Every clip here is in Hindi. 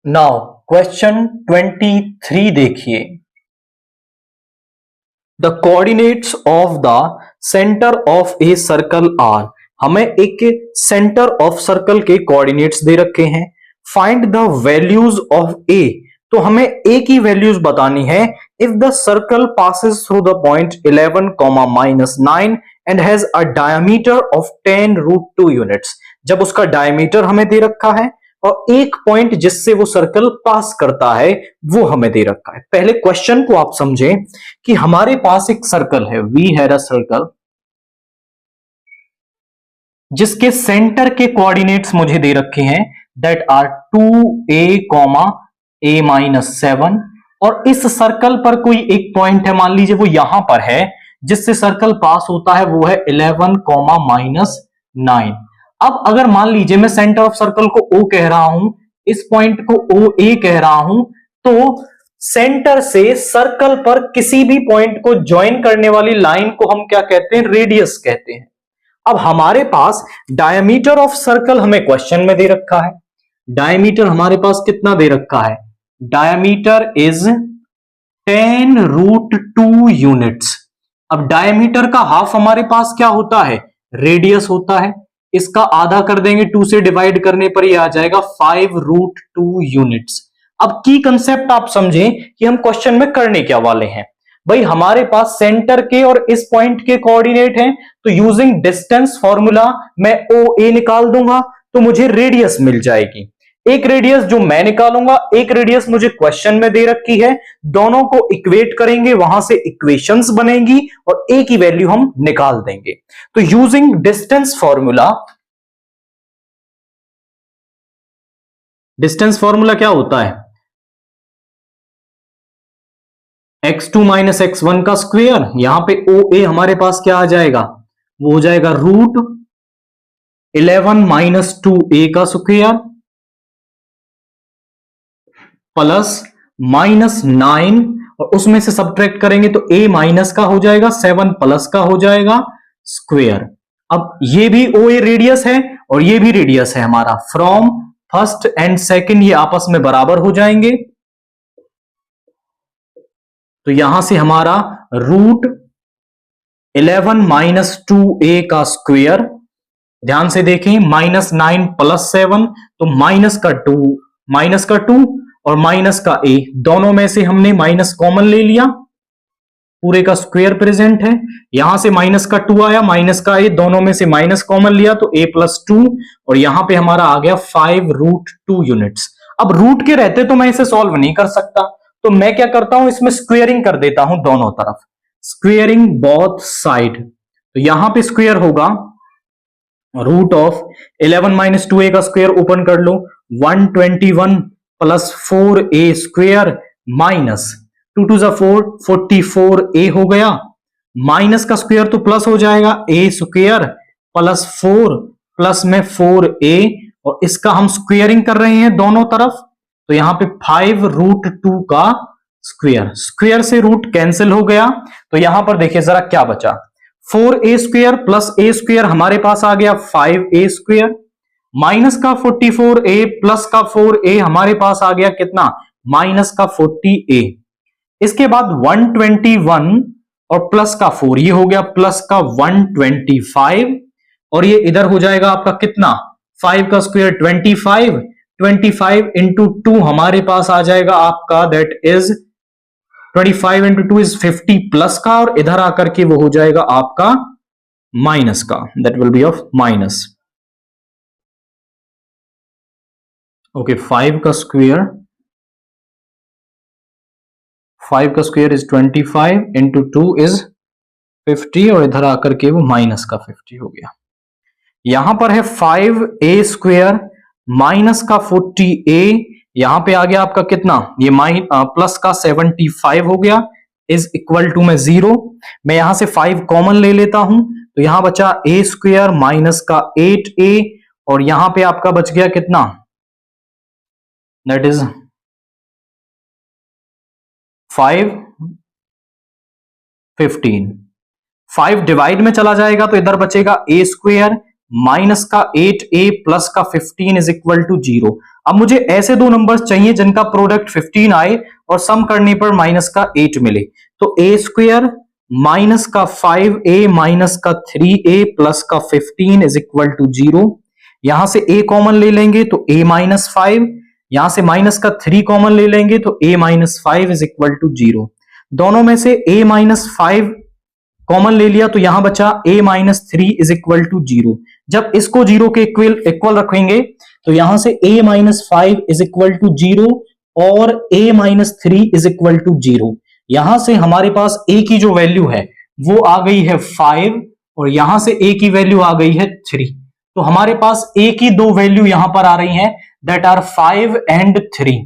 नाउ क्वेश्चन 23 देखिए। The coordinates of the centre of a circle are. हमें एक सेंटर ऑफ सर्कल के कोऑर्डिनेट्स दे रखे हैं। Find the values of a. तो हमें ए की वैल्यूज बतानी है। If the circle passes through the point 11, -9 and has a diameter of 10√2 units. जब उसका डायमीटर हमें दे रखा है और एक पॉइंट जिससे वो सर्कल पास करता है वो हमें दे रखा है। पहले क्वेश्चन को आप समझें कि हमारे पास एक सर्कल है, वी हैड अ सर्कल, जिसके सेंटर के कोऑर्डिनेट्स मुझे दे रखे हैं, दैट आर 2a, a-7। और इस सर्कल पर कोई एक पॉइंट है, मान लीजिए वो यहां पर है, जिससे सर्कल पास होता है, वो है 11, -9। अब अगर मान लीजिए मैं सेंटर ऑफ सर्कल को O कह रहा हूं, इस पॉइंट को OA कह रहा हूं, तो सेंटर से सर्कल पर किसी भी पॉइंट को ज्वाइन करने वाली लाइन को हम क्या कहते हैं? रेडियस कहते हैं। अब हमारे पास डायमीटर ऑफ सर्कल हमें क्वेश्चन में दे रखा है। डायमीटर हमारे पास कितना दे रखा है? Diameter is 10√2 units. अब डायमीटर का हाफ हमारे पास क्या होता है? रेडियस होता है। इसका आधा कर देंगे, 2 से डिवाइड करने पर ये आ जाएगा 5√2 यूनिट्स। अब की कंसेप्ट आप समझें कि हम क्वेश्चन में करने क्या वाले हैं। भाई हमारे पास सेंटर के और इस पॉइंट के कोऑर्डिनेट हैं, तो यूजिंग डिस्टेंस फॉर्मूला मैं OA निकाल दूंगा तो मुझे रेडियस मिल जाएगी। एक रेडियस जो मैं निकालूंगा, एक रेडियस मुझे क्वेश्चन में दे रखी है, दोनों को इक्वेट करेंगे, वहां से इक्वेशंस बनेंगी और ए की वैल्यू हम निकाल देंगे। तो using distance formula, distance formula क्या होता है? x2 - x1 का स्क्वायर। यहां पे OA हमारे पास क्या आ जाएगा? वो हो जाएगा √11 - 2a का स्क्वायर प्लस -9, और उसमें से सब्ट्रैक्ट करेंगे तो a माइनस का हो जाएगा, 7 प्लस का हो जाएगा स्क्वायर। अब ये भी OA रेडियस है और ये भी रेडियस है हमारा। फ्रॉम फर्स्ट एंड सेकंड ये आपस में बराबर हो जाएंगे, तो यहां से हमारा √11 - 2a का स्क्वायर, ध्यान से देखें, -9 + 7, तो माइनस का 2 और माइनस का a, दोनों में से हमने माइनस कॉमन ले लिया, पूरे का स्क्वायर प्रेजेंट है। यहां से माइनस का 2 आया, माइनस का a, दोनों में से माइनस कॉमन लिया तो a + 2, और यहां पे हमारा आ गया 5√2 यूनिट्स। अब रूट के रहते तो मैं इसे सॉल्व नहीं कर सकता, तो मैं क्या करता हूं, इसमें स्क्वेयरिंग कर देता हूं दोनों तरफ, स्क्वेयरिंग बोथ साइड। तो यहां पे स्क्वेयर होगा √11 - 2a का स्क्वायर, ओपन कर लो, 121 + 4a स्क्वायर माइनस 2 × 4, 44a हो गया, माइनस का स्क्वायर तो प्लस हो जाएगा, a स्क्वायर प्लस 4 प्लस में 4a, और इसका हम स्क्वेयरिंग कर रहे हैं दोनों तरफ, तो यहां पे 5√2 का स्क्वायर, स्क्वायर से रूट कैंसिल हो गया, तो यहां पर देखिए जरा क्या बचा, 4a square plus a square हमारे पास आ गया 5a स्क्वायर, माइनस का 44a प्लस का 4a हमारे पास आ गया कितना, माइनस का 40a। इसके बाद 121 और प्लस का 4, ये हो गया प्लस का 125, और ये इधर हो जाएगा आपका कितना, 5 का स्क्वायर 25, 25 इंटू 2 हमारे पास आ जाएगा आपका, that is 25 into 2 is 50 plus का, और इधर आकर के वो हो जाएगा आपका माइनस का, that will be of minus. Okay, 5 का स्क्वायर इज 25 इंटू 2 इज 50, और इधर आकर के वो माइनस का 50 हो गया। यहां पर है 5a स्क्वायर माइनस का 40a, यहां पे आ गया आपका कितना, ये प्लस का 75 हो गया, इज इक्वल टू में 0। मैं यहां से 5 कॉमन ले लेता हूं, तो यहां बचा a स्क्वायर माइनस का 8a, और यहां पे आपका बच गया कितना, दैट इज 15। 5 डिवाइड में चला जाएगा तो इधर बचेगा a स्क्वायर माइनस का 8a प्लस का 15 इज इक्वल टू 0। अब मुझे ऐसे दो नंबर्स चाहिए जिनका प्रोडक्ट 15 आए और सम करने पर माइनस का 8 मिले। तो ए स्क्वायर माइनस का 5a माइनस का 3a प्लस का 15 इज इक्वल टू 0। यहां से a कॉमन ले लेंगे तो a माइनस 5, यहां से माइनस का 3 कॉमन ले लेंगे तो a minus 5 is equal to 0। दोनों में से a माइनस 5 कॉमन ले लिया तो यहां बचा a minus 3 is equal to 0। जब इसको 0 के इक्वल रखेंगे तो यहां से a minus 5 is equal to 0 और a minus 3 is equal to 0। यहां से हमारे पास a की जो वैल्यू है वो आ गई है 5 और यहां से a की वैल्यू आ गई है 3। तो हमारे पास a की दो वैल्यू यहां पर आ रही हैं दैट आर 5 एंड 3।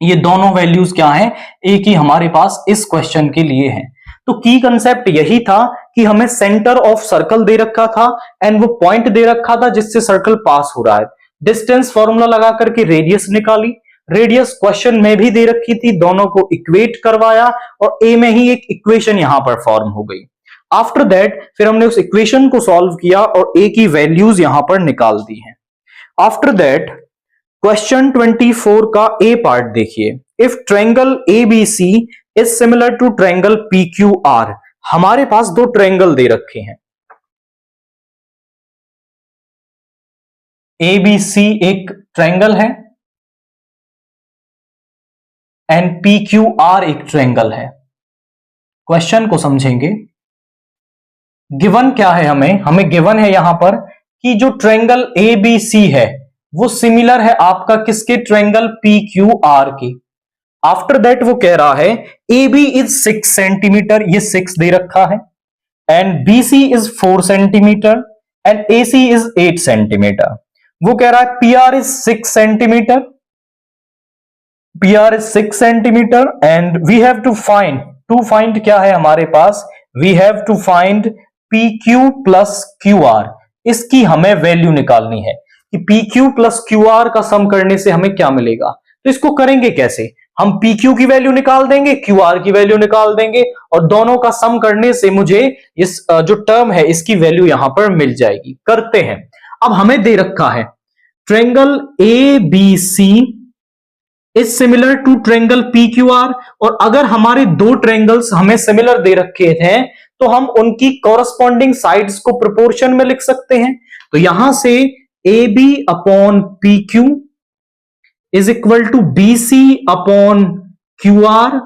ये दोनों वैल्यूज क्या हैं a की हमारे पास इस क्वेश्चन के लिए हैं। तो की कंसेप्ट यही था कि हमें सेंटर ऑफ सर्कल दे रखा था एंड वो पॉइंट दे रखा था जिससे सर्कल पास हो रहा है। डिस्टेंस फॉर्मूला लगा करके रेडियस निकाली, रेडियस क्वेश्चन में भी दे रखी थी, दोनों को इक्वेट करवाया और ए में ही एक इक्वेशन यहां पर फॉर्म हो गई। आफ्टर दैट फिर हमने उस इक्वेशन को सॉल्व किया और ए की वैल्यूज यहां पर निकाल दी हैं। आफ्टर दैट क्वेश्चन 24 का ए पार्ट देखिए। If triangle ABC is similar to triangle PQR। हमारे पास दो ट्रायंगल दे रखे हैं, ABC एक ट्रायंगल है एंड PQR एक ट्रायंगल है। क्वेश्चन को समझेंगे। गिवन क्या है हमें गिवन है यहां पर कि जो ट्रायंगल ABC है वो सिमिलर है आपका किसके, ट्रायंगल PQR के। आफ्टर दैट वो कह रहा है AB इज 6 सेंटीमीटर, ये 6 दे रखा है, and BC is 4 centimetre and AC is 8 centimetre. वो कह रहा है PR is 6 centimetre, PR is 6 centimetre and we have to find क्या है हमारे पास, we have to find PQ plus QR। इसकी हमें वैल्यू निकालनी है कि PQ प्लस QR का सम करने से हमें क्या मिलेगा। तो इसको करेंगे कैसे, हम PQ की वैल्यू निकाल देंगे, QR की वैल्यू निकाल देंगे और दोनों का सम करने से मुझे इस जो टर्म है इसकी वैल्यू यहां पर मिल जाएगी। करते हैं। अब हमें दे रखा है triangle ABC is similar to triangle PQR और अगर हमारे दो ट्रायंगल्स हमें सिमिलर दे रखे थे तो हम उनकी कॉरस्पॉन्डिंग साइड्स को प्रोपोर्शन में लिख सकते हैं। तो यहां से AB upon PQ is equal to BC upon QR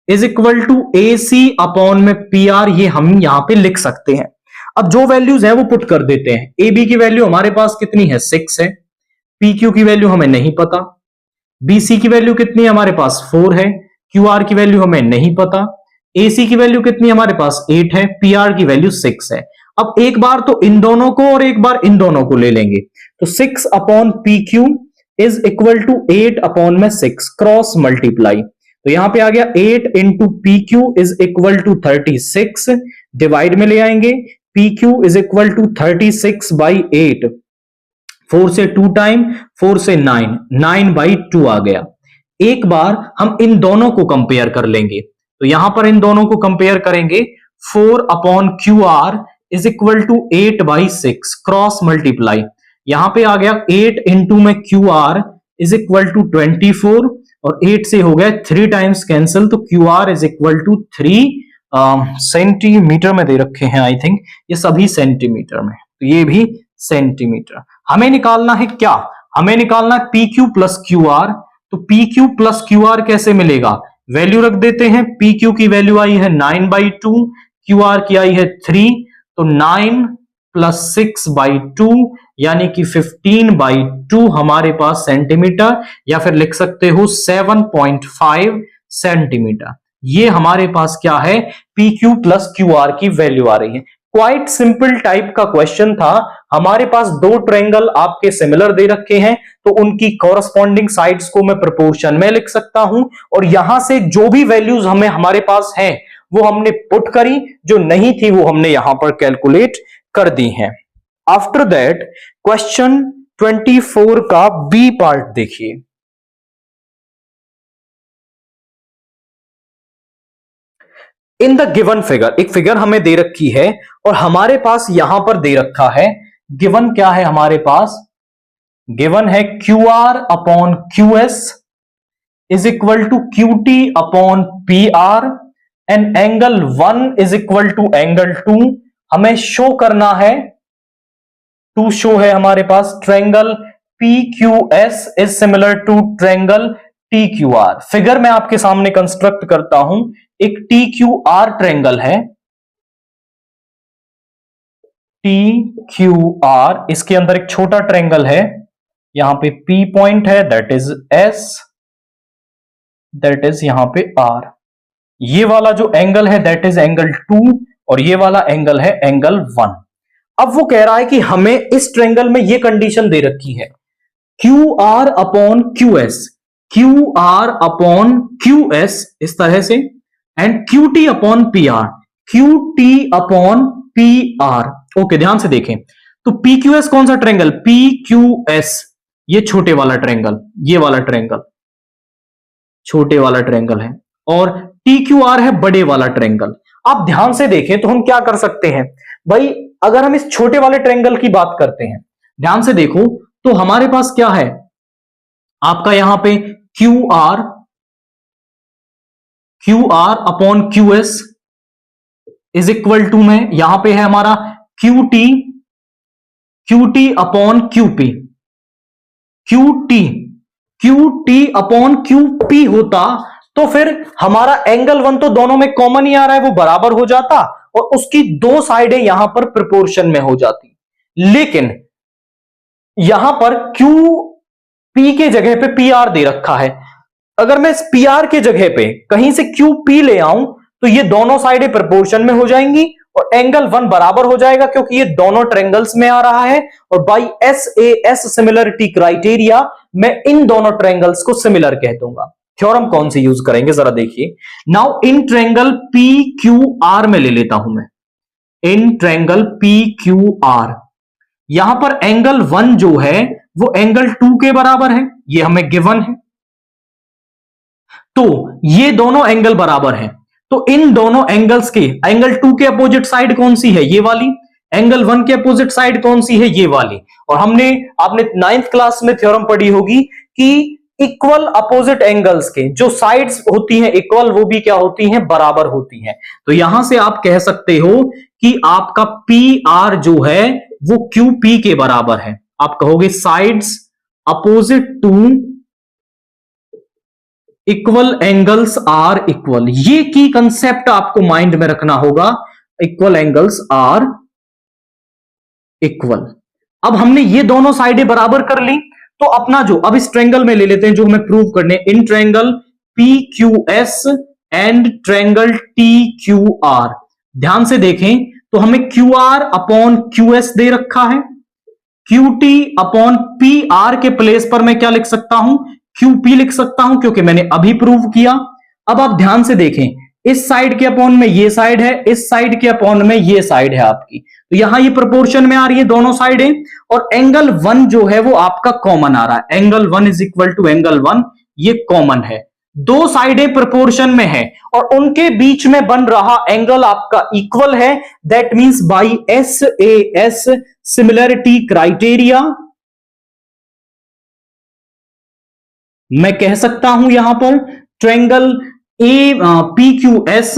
is equal to AC upon में PR, ये हम यहां पे लिख सकते हैं। अब जो वैल्यूज है वो पुट कर देते हैं। AB की वैल्यू हमारे पास कितनी है, 6 है। PQ की वैल्यू हमें नहीं पता। BC की वैल्यू कितनी है हमारे पास, 4 है। QR की वैल्यू हमें नहीं पता। AC की वैल्यू कितनी है हमारे पास, 8 है। PR की वैल्यू 6 है। अब एक बार तो इन दोनों को और एक बार इन दोनों को ले लेंगे। तो 6 upon PQ is equal to 8 upon में 6, क्रॉस मल्टीप्लाई। तो यहां पे आ गया 8 into PQ is equal to 36, divide में ले आएंगे। PQ is equal to 36 by 8, 4 से 2 टाइम, 4 से 9, 9 बाई 2 आ गया। एक बार हम इन दोनों को कंपेयर कर लेंगे। तो यहां पर इन दोनों को कंपेयर करेंगे। 4 upon QR is equal to 8 by 6, cross multiply. यहां पे आ गया 8 इंटू में QR इज इक्वल टू 24 और 8 से हो गया 3 टाइम्स कैंसिल। तो QR is equal to 3 centimetre में दे रखे हैं आई थिंक, ये सभी सेंटीमीटर में, तो ये भी सेंटीमीटर। हमें निकालना है क्या, हमें निकालना है PQ प्लस QR। तो PQ प्लस QR कैसे मिलेगा, वैल्यू रख देते हैं। PQ की वैल्यू आई है 9/2, QR की आई है 3, तो 9 प्लस 6/2 यानी कि 15/2 हमारे पास सेंटीमीटर, या फिर लिख सकते हो 7.5 सेंटीमीटर। ये हमारे पास क्या है, PQ प्लस QR की वैल्यू आ रही है। क्वाइट सिंपल टाइप का क्वेश्चन था। हमारे पास दो ट्रायंगल आपके सिमिलर दे रखे हैं तो उनकी कॉरस्पॉन्डिंग साइड्स को मैं प्रोपोर्शन में लिख सकता हूं और यहां से जो भी वैल्यूज हमारे पास हैं वो हमने पुट करी, जो नहीं थी वो हमने यहां पर कैलकुलेट कर दी हैं। आफ्टर दैट क्वेश्चन 24 का बी पार्ट देखिए। इन द गिवन फिगर, एक फिगर हमें दे रखी है और हमारे पास यहां पर दे रखा है गिवन क्या है हमारे पास, गिवन है Q R upon Q S is equal to Q T upon P R and angle 1 is equal to angle 2। हमें शो करना है, टू शो है हमारे पास triangle P Q S is similar to triangle T Q R. Figure में आपके सामने कंस्ट्रक्ट करता हूं, एक टी क्यू आर ट्रायंगल है, टी क्यू आर, इसके अंदर एक छोटा ट्रायंगल है, यहां पे P पॉइंट है, that is S, that is यहां पे R। ये वाला जो एंगल है दैट इज एंगल 2 और ये वाला एंगल है एंगल 1। अब वो कह रहा है कि हमें इस ट्रायंगल में ये कंडीशन दे रखी है Q R upon Q S, Q R upon Q S इस तरह से, and Q T upon P are, Q T upon P are. Okay, ध्यान से देखें तो पी क्यू एस कौन सा ट्रायंगल, पी क्यू एस ये छोटे वाला ट्रायंगल, ये वाला ट्रायंगल छोटे वाला ट्रायंगल है, और टी क्यू आर है बड़े वाला ट्रायंगल। आप ध्यान से देखें तो हम क्या कर सकते हैं भाई, अगर हम इस छोटे वाले ट्रायंगल की बात करते हैं, ध्यान से देखो तो हमारे पास क्या है आपका यहां पे Q R upon Q S is equal to में यहां पे है हमारा Q T upon Q P, Q T upon Q P होता तो फिर हमारा एंगल 1 तो दोनों में कॉमन ही आ रहा है, वो बराबर हो जाता और उसकी दो साइडें यहां पर प्रोपोर्शन में हो जाती। लेकिन यहां पर क्यू पी के जगह पे पी आर दे रखा है, अगर मैं इस पी आर के जगह पे कहीं से क्यू पी ले आऊं तो ये दोनों साइडें प्रोपोर्शन में हो जाएंगी और एंगल 1 बराबर हो जाएगा, क्योंकि ये दोनों ट्रायंगल्स में आ रहा है और बाई SAS सिमिलरिटी क्राइटेरिया मैं इन दोनों ट्रायंगल्स को सिमिलर कह दूंगा। थ्योरम कौन सी यूज करेंगे जरा देखिए। Now in triangle P Q R में ले लेता हूं मैं, इन ट्रायंगल पी क्यू आर, यहां पर एंगल 1 जो है वो एंगल 2 के बराबर है, ये हमें गिवन है, तो ये दोनों एंगल बराबर हैं। तो इन दोनों एंगल्स के, एंगल 2 के अपोजिट साइड कौन सी है, ये वाली, एंगल 1 के अपोजिट साइड कौन सी है, ये वाली। और आपने 9th क्लास में थ्योरम पढ़ी होगी कि इक्वल अपोजिट एंगल्स के जो साइड्स होती हैं इक्वल, वो भी क्या होती हैं, बराबर होती हैं। तो यहां से आप कह सकते हो कि आपका पी आर जो है वो क्यू पी के बराबर है। आप कहोगे sides opposite to equal angles are equal, ये की कंसेप्ट आपको माइंड में रखना होगा, इक्वल एंगल्स आर इक्वल। अब हमने ये दोनों साइडें बराबर कर ली, तो अपना जो अब इस ट्रायंगल में ले लेते हैं जो हमें प्रूव करने, in triangle P Q S and triangle T Q R. ध्यान से देखें तो हमें Q R upon Q S दे रखा है, Q T upon P R के प्लेस पर मैं क्या लिख सकता हूं, क्यू पी लिख सकता हूं, क्योंकि मैंने अभी प्रूव किया। अब आप ध्यान से देखें, इस साइड के अपॉन में ये साइड है, इस साइड के अपॉन में ये साइड है आपकी, तो यहां ये प्रोपोर्शन में आ रही है दोनों साइडें, और एंगल 1 जो है वो आपका कॉमन आ रहा है, angle 1 is equal to angle 1, ये कॉमन है, दो साइडें प्रोपोर्शन में है और उनके बीच में बन रहा एंगल आपका इक्वल है। That means by SAS similarity criteria मैं कह सकता हूं यहां पर triangle PQS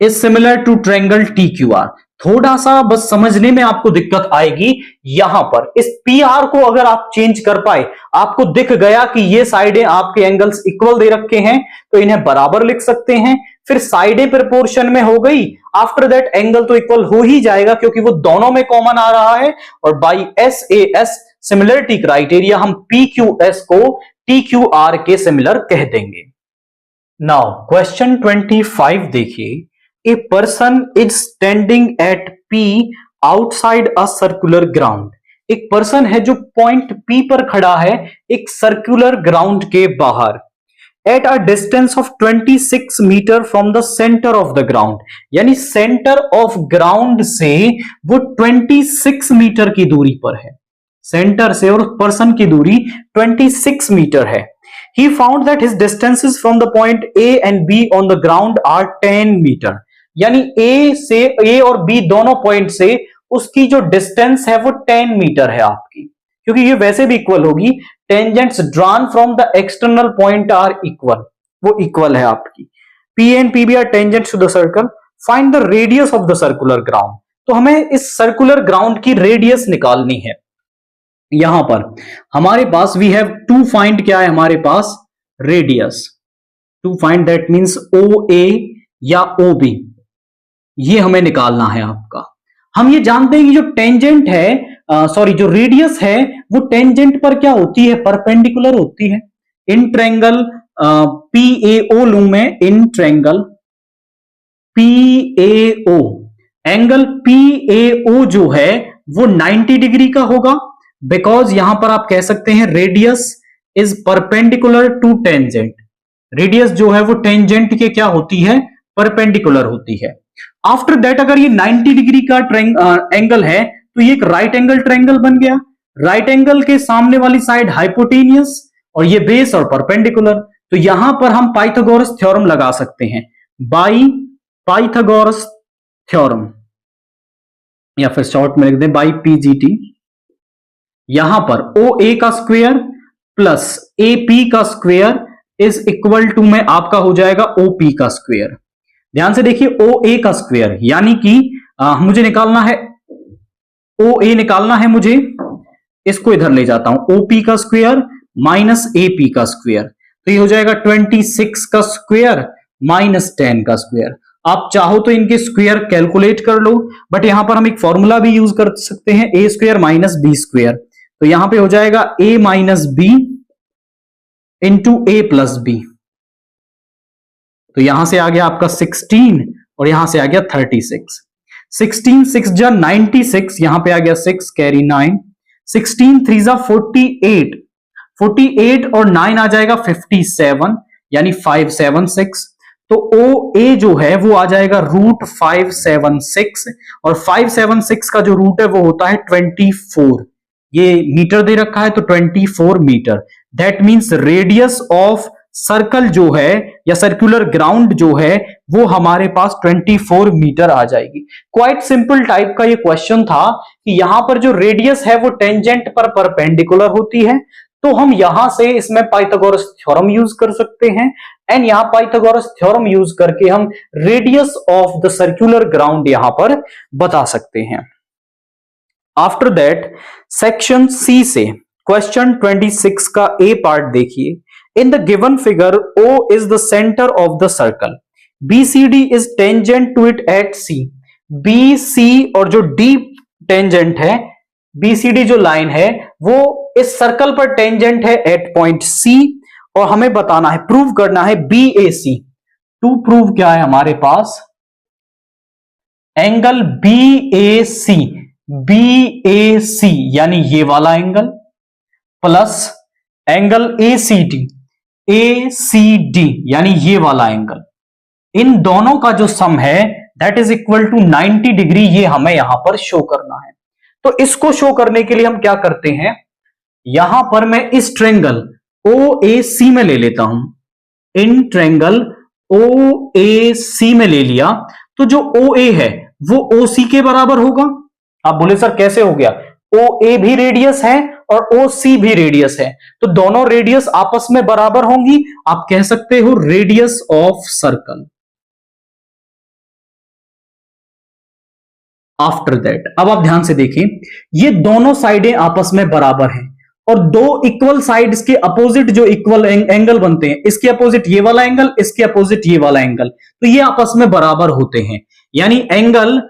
is similar to triangle TQR। थोड़ा सा बस समझने में आपको दिक्कत आएगी, यहां पर इस PR को अगर आप चेंज कर पाए, आपको दिख गया कि ये साइडें आपके एंगल्स इक्वल दे रखे हैं तो इन्हें बराबर लिख सकते हैं, फिर साइडें प्रोपोर्शन में हो गई, आफ्टर दैट एंगल तो इक्वल हो ही जाएगा क्योंकि वो दोनों में कॉमन आ रहा है, और बाई SAS सिमिलरिटी क्राइटेरिया हम PQS को TQR के सिमिलर कह देंगे। नाउ क्वेश्चन 25 देखिए, a person is standing at P outside a circular ground. एक पर्सन है जो पॉइंट P पर खड़ा है एक सर्कुलर ग्राउंड के बाहर, at a distance of 26 metre from the centre of the ground, यानी सेंटर ऑफ ग्राउंड से वो 26 मीटर की दूरी पर है, सेंटर से और पर्सन की दूरी 26 मीटर है। He found that his distances from the point A and B on the ground are 10 metre, यानी A और B दोनों पॉइंट से उसकी जो डिस्टेंस है वो 10 मीटर है आपकी, क्योंकि ये वैसे भी इक्वल होगी। Tangents drawn from the external point are equal, वो इक्वल है आपकी। P and P B are tangents to the circle, find the radius of the circular ground. तो हमें इस सर्कुलर ग्राउंड की रेडियस निकालनी है। यहां पर हमारे पास वी हैव टू फाइंड, क्या है हमारे पास, radius. To find that means O A या ओ बी, ये हमें निकालना है आपका। हम ये जानते हैं कि जो टेंजेंट है, जो रेडियस है वो टेंजेंट पर क्या होती है, परपेंडिकुलर होती है। इन ट्रायंगल पी ए ओ लू में, in triangle P A O, angle P A O जो है वो 90 डिग्री का होगा, बिकॉज यहां पर आप कह सकते हैं radius is perpendicular to tangent. Radius जो है वो टेंजेंट के क्या होती है, परपेंडिकुलर होती है। आफ्टर दैट अगर ये 90 डिग्री का एंगल है तो ये एक राइट एंगल ट्रायंगल बन गया। राइट एंगल के सामने वाली साइड हाइपोटेनियस और ये बेस और परपेंडिकुलर, तो यहां पर हम पाइथागोरस थ्योरम लगा सकते हैं, बाई पाइथागोरस थ्योरम, या फिर शॉर्ट में लिख दें बाई पीजीटी। यहां पर ओ ए का स्क्वायर प्लस ए पी का स्क्वायर इज इक्वल टू में आपका हो जाएगा ओ पी का स्क्वायर। ध्यान से देखिए, ओ ए का स्क्वायर यानी कि मुझे निकालना है, ओ ए निकालना है मुझे, इसको इधर ले जाता हूं, ओ पी का स्क्वायर माइनस ए पी का स्क्वायर, तो ये हो जाएगा 26 का स्क्वायर माइनस 10 का स्क्वायर। आप चाहो तो इनके स्क्वायर कैलकुलेट कर लो, बट यहां पर हम एक फॉर्मूला भी यूज कर सकते हैं, ए स्क्वायर माइनस बी स्क्वायर, तो यहां पे हो जाएगा ए माइनस बी इंटू ए प्लस बी, तो यहां से आ गया आपका 16 और यहां से आ गया 36। 16 6 जा 96, यहां पे आ गया 6 कैरी 9, 16 3 जा 48, 48 और 9 आ जाएगा 57 यानी 576। तो ओ ए जो है वो आ जाएगा रूट 576 और 576 का जो रूट है वो होता है 24। ये मीटर दे रखा है तो 24 metre. That means radius of circle जो है या सर्कुलर ग्राउंड जो है वो हमारे पास 24 मीटर आ जाएगी। क्वाइट सिंपल टाइप का ये क्वेश्चन था कि यहां पर जो रेडियस है वो टेंजेंट पर परपेंडिकुलर होती है, तो हम यहां से इसमें पाइथागोरस थ्योरम यूज कर सकते हैं एंड यहां पाइथागोरस थ्योरम यूज करके हम radius of the circular ground यहां पर बता सकते हैं। आफ्टर दैट सेक्शन सी से क्वेश्चन 26 का ए पार्ट देखिए। In the given figure O is the center of the circle, BCD is tangent to it at C। BC और जो D टेंजेंट है, BCD जो लाइन है वो इस सर्कल पर टेंजेंट है एट पॉइंट C, और हमें बताना है, प्रूव करना है BAC। टू प्रूव क्या है हमारे पास, एंगल BAC, BAC यानी ये वाला angle plus angle ACD, ACD यानी ये वाला एंगल, इन दोनों का जो सम है that is equal to 90 degree, ये हमें यहां पर शो करना है। तो इसको शो करने के लिए हम क्या करते हैं, यहां पर मैं इस ट्रायंगल OAC में ले लेता हूं, इन ट्रायंगल OAC में ले लिया, तो जो OA है वो OC के बराबर होगा। आप बोले सर कैसे हो गया, OA भी रेडियस है और OC भी रेडियस है, तो दोनों रेडियस आपस में बराबर होंगी, आप कह सकते हो radius of circle. After that अब आप ध्यान से देखिए, ये दोनों साइडें आपस में बराबर हैं और दो इक्वल साइड्स के अपोजिट जो इक्वल एंगल बनते हैं, इसके अपोजिट ये वाला एंगल, इसके अपोजिट ये वाला एंगल, तो ये आपस में बराबर होते हैं, यानी एंगल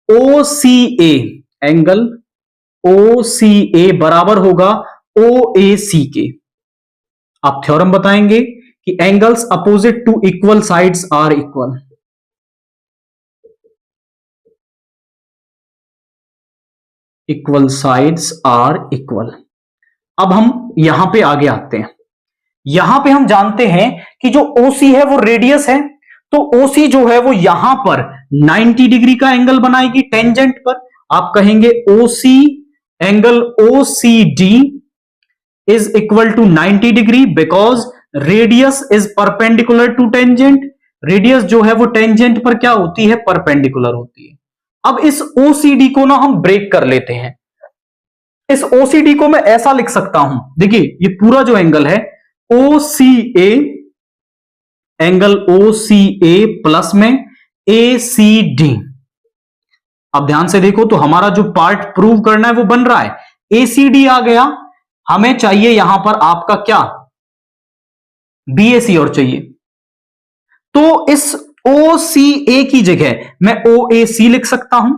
OCA, एंगल OCA बराबर होगा OAC के। आप थ्योरम बताएंगे कि angles opposite to equal sides are equal. Equal sides are equal. अब हम यहां पे आगे आते हैं, यहां पे हम जानते हैं कि जो OC है वो रेडियस है, तो OC जो है वो यहां पर 90 डिग्री का एंगल बनाएगी टेंजेंट पर। आप कहेंगे OC angle OCD is equal to 90 degree because radius is perpendicular to tangent. Radius जो है वो टेंजेंट पर क्या होती है, परपेंडिकुलर होती है। अब इस ओसीडी को ना हम ब्रेक कर लेते हैं। इस ओसीडी को मैं ऐसा लिख सकता हूं, देखिए ये पूरा जो एंगल है ओसीए, एंगल ओसीए प्लस में एसीडी। अब ध्यान से देखो तो हमारा जो पार्ट प्रूव करना है वो बन रहा है, एसीडी आ गया, हमें चाहिए यहां पर आपका क्या, बीएसी और चाहिए। तो इस ओसीए की जगह मैं ओएसी लिख सकता हूं,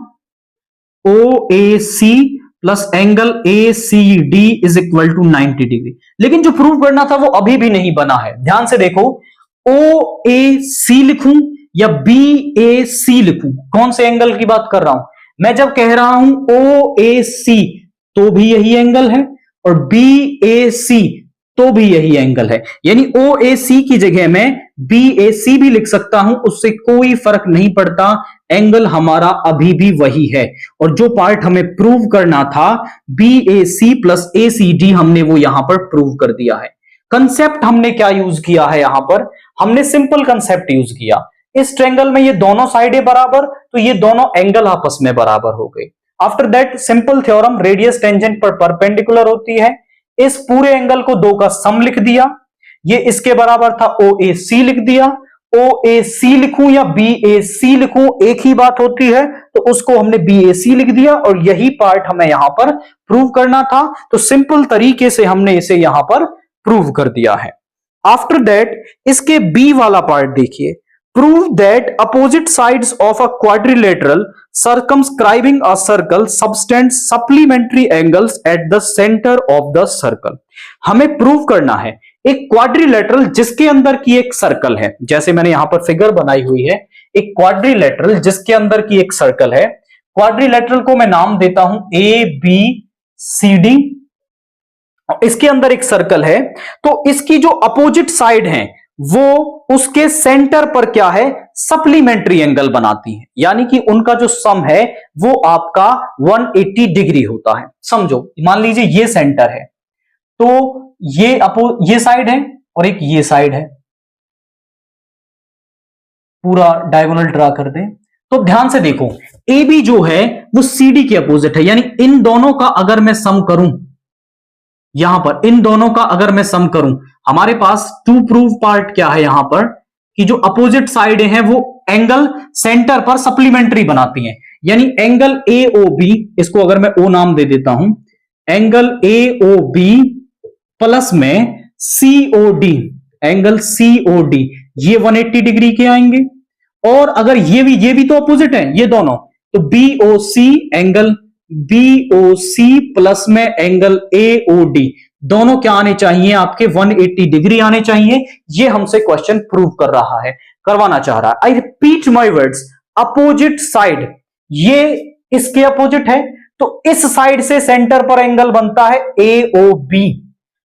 OAC plus angle ACD is equal to 90 degree. लेकिन जो प्रूव करना था वो अभी भी नहीं बना है, ध्यान से देखो, ओएसी लिखूं या बीएसी लिखूं, कौन से एंगल की बात कर रहा हूं मैं? जब कह रहा हूं ओएसी तो भी यही एंगल है और बीएसी तो भी यही एंगल है, यानी ओएसी की जगह मैं बीएसी भी लिख सकता हूं, उससे कोई फर्क नहीं पड़ता, एंगल हमारा अभी भी वही है। और जो पार्ट हमें प्रूव करना था बीएसी प्लस एसीडी, हमने वो यहां पर प्रूव कर दिया है। कंसेप्ट हमने क्या यूज किया है यहां पर? हमने सिंपल कंसेप्ट यूज किया। इस ट्रायंगल में ये दोनों साइडें बराबर, तो ये दोनों एंगल आपस में बराबर हो गए। After that simple theorem, radius tangent पर परपेंडिकुलर होती है। इस पूरे एंगल को 2 का सम लिख दिया, ये इसके बराबर था ओएसी लिख दिया। ओएसी लिखूं या बीएसी लिखूं एक ही बात होती है, तो उसको हमने बीएसी लिख दिया और यही पार्ट हमें यहां पर प्रूव करना था, तो सिंपल तरीके से हमने इसे यहां पर प्रूव कर दिया है। आफ्टर दैट इसके बी वाला पार्ट देखिए, prove that opposite sides of a quadrilateral circumscribing a circle subtend supplementary angles at the center of the circle। हमें प्रूव करना है एक क्वाड्रिलेटरल जिसके अंदर की एक सर्कल है, जैसे मैंने यहां पर फिगर बनाई हुई है, एक क्वाड्रिलेटरल जिसके अंदर की एक सर्कल है। क्वाड्रिलेटरल को मैं नाम देता हूं ए बी सी डी, इसके अंदर एक सर्कल है, तो इसकी जो अपोजिट साइड है वो उसके सेंटर पर क्या है, सप्लीमेंट्री एंगल बनाती है, यानी कि उनका जो सम है वो आपका 180 डिग्री होता है। समझो, मान लीजिए ये सेंटर है, तो ये साइड है और एक ये साइड है, पूरा डायगोनल ड्रा कर दें तो ध्यान से देखो, ए बी जो है वो सी डी के अपोजिट है, यानी इन दोनों का अगर मैं सम करूं, यहां पर इन दोनों का अगर मैं सम करूं, हमारे पास टू प्रूव पार्ट क्या है यहां पर कि जो अपोजिट साइड हैं वो एंगल सेंटर पर सप्लीमेंट्री बनाती हैं, यानी एंगल ए ओ बी, इसको अगर मैं ओ नाम दे देता हूं, angle A O B plus में C O D, angle C O D, ये 180 डिग्री के आएंगे। और अगर ये भी तो अपोजिट है ये दोनों, तो बी ओ सी, एंगल BOC प्लस में एंगल AOD, दोनों क्या आने चाहिए आपके 180 डिग्री आने चाहिए। ये हमसे क्वेश्चन प्रूव कर रहा है, करवाना चाह रहा है। I repeat my words, opposite side, ये इसके अपोजिट है, तो इस साइड से सेंटर पर एंगल बनता है AOB,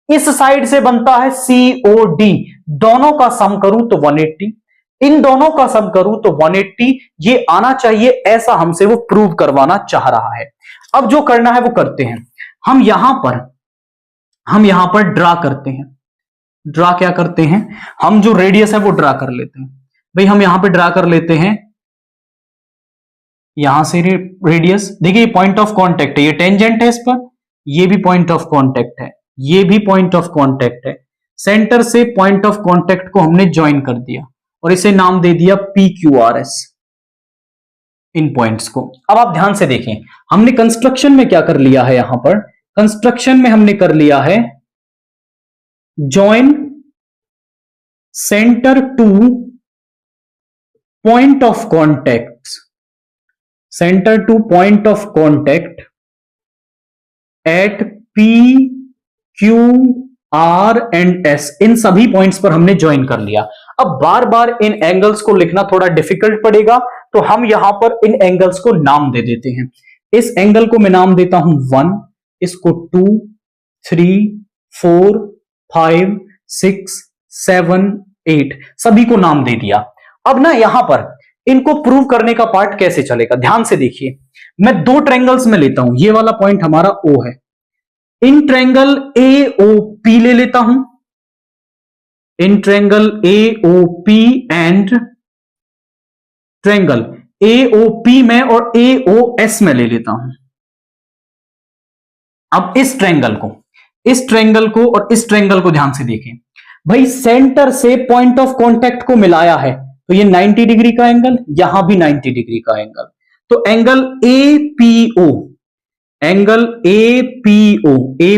इस साइड से बनता है COD, दोनों का सम करूं तो 180, इन दोनों का सम करूं तो 180, ये आना चाहिए, ऐसा हमसे वो प्रूव करवाना चाह रहा है। अब जो करना है वो करते हैं, हम यहां पर ड्रा करते हैं। ड्रा क्या करते हैं, हम जो रेडियस है वो ड्रा कर लेते हैं। भाई हम यहां पे ड्रा कर लेते हैं, यहां से रेडियस, देखिए पॉइंट ऑफ कांटेक्ट है, ये टेंजेंट है इस पर, ये भी पॉइंट ऑफ कांटेक्ट है, ये भी पॉइंट ऑफ कांटेक्ट है। सेंटर से पॉइंट ऑफ कांटेक्ट को हमने ज्वाइन कर दिया और इसे नाम दे दिया PQRS, इन पॉइंट्स को। अब आप ध्यान से देखें, हमने कंस्ट्रक्शन में क्या कर लिया है, यहां पर कंस्ट्रक्शन में हमने कर लिया है join centre two point of contact, centre two point of contact eight PQR and S, इन सभी पॉइंट्स पर हमने ज्वाइन कर लिया। अब बार बार इन एंगल्स को लिखना थोड़ा डिफिकल्ट पड़ेगा, तो हम यहां पर इन एंगल्स को नाम दे देते हैं। इस एंगल को मैं नाम देता हूं 1, इसको 2, 3, 4, 5, 6, 7, 8, सभी को नाम दे दिया। अब ना यहां पर इनको प्रूव करने का पार्ट कैसे चलेगा, ध्यान से देखिए, मैं 2 ट्रायंगल्स में लेता हूं, ये वाला पॉइंट हमारा O है, इन ट्रायंगल AOP ले लेता हूं, in triangle AOP and triangle AOP में और AOS में ले लेता हूं। अब इस ट्रायंगल को और इस ट्रायंगल को ध्यान से देखें भाई, सेंटर से पॉइंट ऑफ कांटेक्ट को मिलाया है तो ये 90 डिग्री का एंगल, यहां भी 90 डिग्री का एंगल, तो एंगल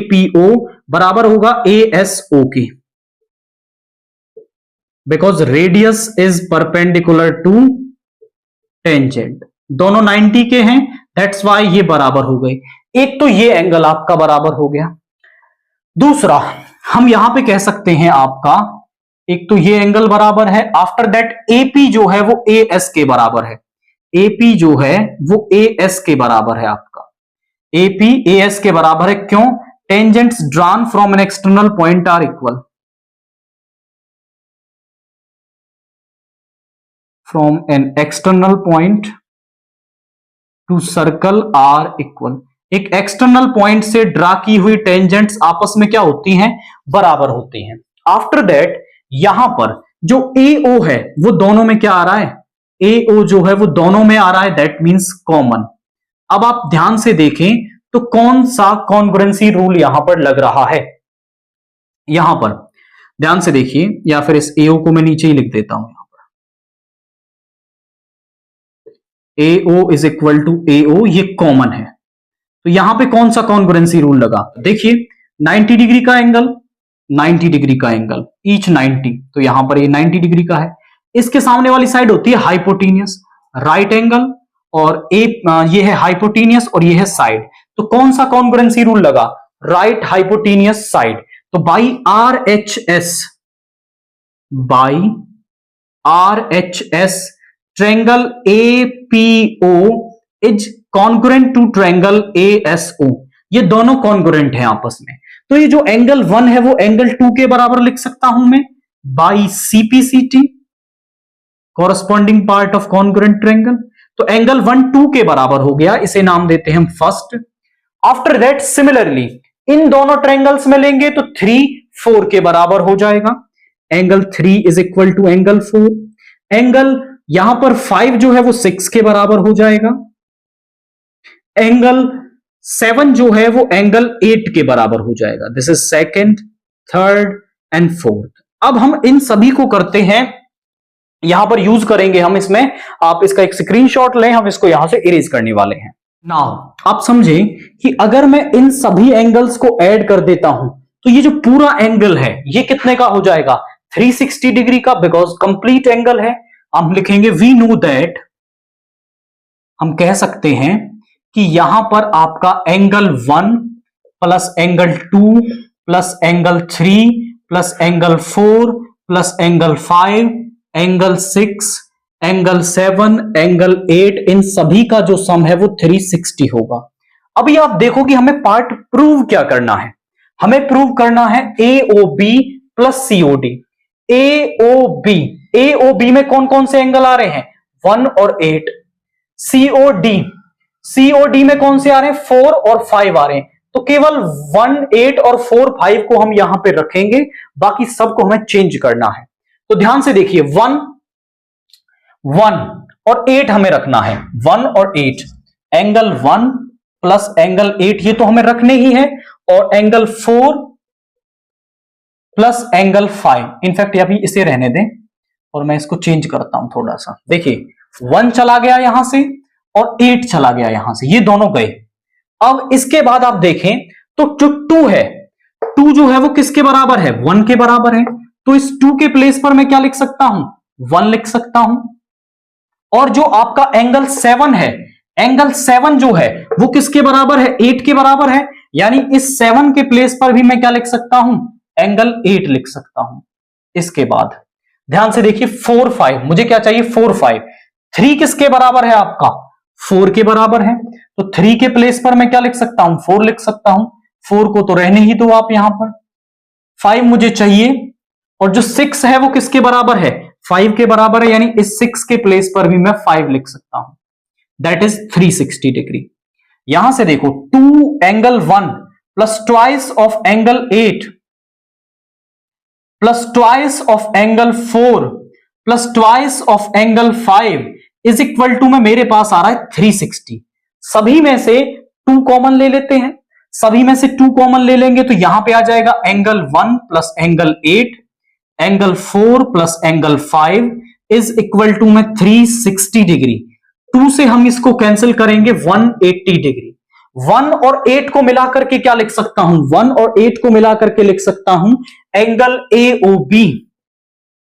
APO बराबर होगा ASO के, because radius is perpendicular to tangent, दोनों 90 के हैं, दैट्स वाई ये बराबर हो गए। एक तो ये एंगल आपका बराबर हो गया। दूसरा हम यहां पे कह सकते हैं आपका, एक तो ये एंगल बराबर है, आफ्टर दैट AP जो है वो AS के बराबर है, AP जो है वो AS के बराबर है, आपका AP AS के बराबर है। क्यों? Tangents drawn from an external point are equal, from an external point to circle are equal. एक एक्सटर्नल पॉइंट से ड्रा की हुई टेंजेंट्स आपस में क्या होती हैं? बराबर होती हैं। आफ्टर दैट यहां पर जो AO है वो दोनों में क्या आ रहा है? AO जो है वो दोनों में आ रहा है, दैट मींस कॉमन। अब आप ध्यान से देखें तो कौन सा कॉन्ग्रुएंसी रूल यहां पर लग रहा है? यहां पर ध्यान से देखिए, या फिर इस AO को मैं नीचे ही लिख देता हूं, यहां पर AO is equal to AO, ये कॉमन है, तो यहां पे कौन सा कॉन्ग्रुएंसी रूल लगा? देखिए 90 डिग्री का एंगल, 90 डिग्री का एंगल, ईच 90, तो यहां पर ये 90 डिग्री का है। इसके सामने वाली साइड होती है हाइपोटेनियस, राइट एंगल, और ये है हाइपोटेनियस और ये है साइड, तो कौन सा कॉन्ग्रुएंसी रूल लगा? Right hypotenuse side. तो by RHS triangle APO is congruent to triangle ASO, ये दोनों कॉन्ग्रुएंट हैं आपस में। तो ये जो एंगल 1 है वो एंगल 2 के बराबर लिख सकता हूं मैं, by CPCT, corresponding part of congruent triangle. तो एंगल 1 2 के बराबर हो गया, इसे नाम देते हैं हम first. After that similarly in दोनों ट्रायंगल्स में लेंगे तो 3 4 के बराबर हो जाएगा, angle 3 is equal to angle 4। Angle यहां पर 5 जो है वो 6 के बराबर हो जाएगा, एंगल 7 जो है वो एंगल 8 के बराबर हो जाएगा। This is second, third and fourth. अब हम इन सभी को करते हैं, यहां पर यूज करेंगे हम इसमें, आप इसका एक स्क्रीनशॉट लें, हम इसको यहां से इरेज करने वाले हैं। नाउ आप समझें कि अगर मैं इन सभी एंगल्स को ऐड कर देता हूं तो ये जो पूरा एंगल है ये कितने का हो जाएगा? 360 डिग्री का, बिकॉज कंप्लीट एंगल है। हम लिखेंगे वी नो दैट, हम कह सकते हैं कि यहां पर आपका angle 1 plus angle 2 plus angle 3 plus angle 4 plus angle 5 angle 6 angle 7 angle 8, इन सभी का जो सम है वो 360 होगा। अभी आप देखो कि हमें पार्ट प्रूव क्या करना है, हमें प्रूव करना है AOB प्लस COD। AOB में कौन कौन से एंगल आ रहे हैं? 1 और 8। COD में कौन से आ रहे हैं? 4 और 5 आ रहे हैं, तो केवल 1 8 और 4 5 को हम यहां पे रखेंगे, बाकी सबको हमें चेंज करना है। तो ध्यान से देखिए, 1 और 8 हमें रखना है, 1 और 8, एंगल 1 प्लस एंगल 8 ये तो हमें रखने ही है, और एंगल 4 प्लस एंगल 5। इनफैक्ट अभी इसे रहने दें और मैं इसको चेंज करता हूं थोड़ा सा। देखिए 1 चला गया यहां से और 8 चला गया यहां से, ये दोनों गए। अब इसके बाद आप देखें तो जो 2 है, 2 जो है वो किसके बराबर है? 1 के बराबर है, तो इस 2 के प्लेस पर मैं क्या लिख सकता हूं? 1 लिख सकता हूं। और जो आपका एंगल 7 है, एंगल 7 जो है वो किसके बराबर है? 8 के बराबर है, यानी इस 7 के प्लेस पर भी मैं क्या लिख सकता हूं? एंगल 8 लिख सकता हूं। इसके बाद ध्यान से देखिए 4 5, मुझे क्या चाहिए? 4 5। 3 किसके बराबर है आपका? 4 के बराबर है, तो 3 के प्लेस पर मैं क्या लिख सकता हूं? 4 लिख सकता हूं। 4 को तो रहने ही दो आप यहां पर। 5 मुझे चाहिए, और जो 6 है वो किसके बराबर है? 5 के बराबर है, यानी इस 6 के प्लेस पर भी मैं 5 लिख सकता हूं, दैट इज 360 डिग्री। यहां से देखो 2 angle 1 plus twice of angle 8 plus twice of angle 4 plus twice of angle 5 is equal to में मेरे पास आ रहा है 360। सभी में से 2 कॉमन ले लेते हैं, सभी में से 2 कॉमन ले लेंगे तो यहां पे आ जाएगा angle 1 plus angle 8, angle 4 plus angle 5 is equal to में 360 डिग्री। 2 से हम इसको कैंसिल करेंगे 180 डिग्री। 1 और 8 को मिलाकर के क्या लिख सकता हूं, 1 और 8 को मिलाकर के लिख सकता हूं एंगल AOB,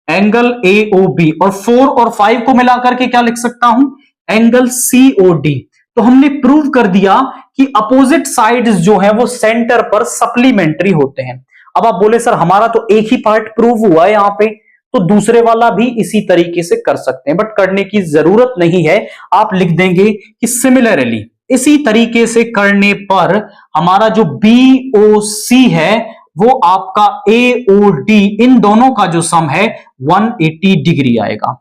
एंगल AOB, और 4 और 5 को मिलाकर के क्या लिख सकता हूं, एंगल COD। तो हमने प्रूव कर दिया कि अपोजिट साइड्स जो है वो सेंटर पर सप्लीमेंट्री होते हैं। अब आप बोले सर हमारा तो एक ही पार्ट प्रूव हुआ है यहां पे, तो दूसरे वाला भी इसी तरीके से कर सकते हैं, बट करने की जरूरत नहीं है। आप लिख देंगे कि सिमिलरली, इसी तरीके से करने पर हमारा जो BOC है वो आपका AOD, इन दोनों का जो सम है 180 डिग्री आएगा।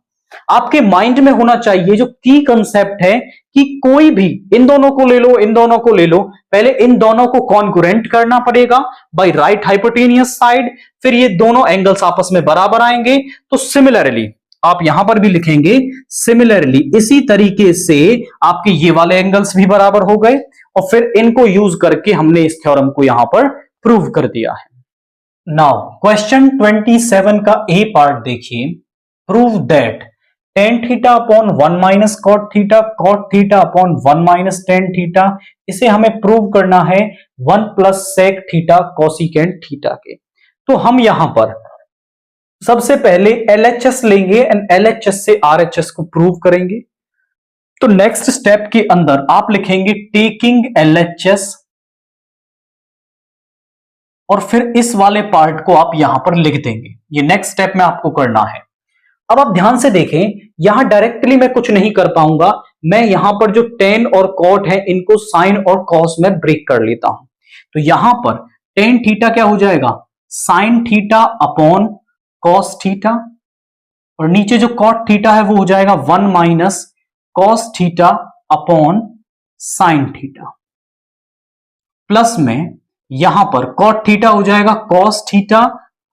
आपके माइंड में होना चाहिए जो की कंसेप्ट है कि कोई भी इन दोनों को ले लो, इन दोनों को ले लो, पहले इन दोनों को कॉन्ग्रुएंट करना पड़ेगा बाय राइट हाइपोटेनियस साइड, फिर ये दोनों एंगल्स आपस में बराबर आएंगे। तो सिमिलरली आप यहां पर भी लिखेंगे सिमिलरली, इसी तरीके से आपके ये वाले एंगल्स भी बराबर हो गए और फिर इनको यूज करके हमने इस थ्योरम को यहां पर प्रूव कर दिया है। नाउ क्वेश्चन 27 का ए पार्ट देखिए, prove that tan theta upon 1 minus cot theta upon 1 minus tan theta, इसे हमें प्रूव करना है 1 plus sec theta cosecant theta के। तो हम यहां पर सबसे पहले LHS लेंगे एंड LHS से RHS को प्रूव करेंगे। तो नेक्स्ट स्टेप के अंदर आप लिखेंगे टेकिंग LHS, और फिर इस वाले पार्ट को आप यहां पर लिख देंगे। ये नेक्स्ट स्टेप में आपको करना है। अब आप ध्यान से देखें, यहां डायरेक्टली मैं कुछ नहीं कर पाऊंगा, मैं यहां पर जो tan और cot है इनको sin और cos में ब्रेक कर लेता हूं। तो यहां पर tan थीटा क्या हो जाएगा, sin theta upon cos theta, और नीचे जो cot थीटा है वो हो जाएगा 1 minus cos theta upon sin theta, plus में यहां पर cot थीटा हो जाएगा cos थीटा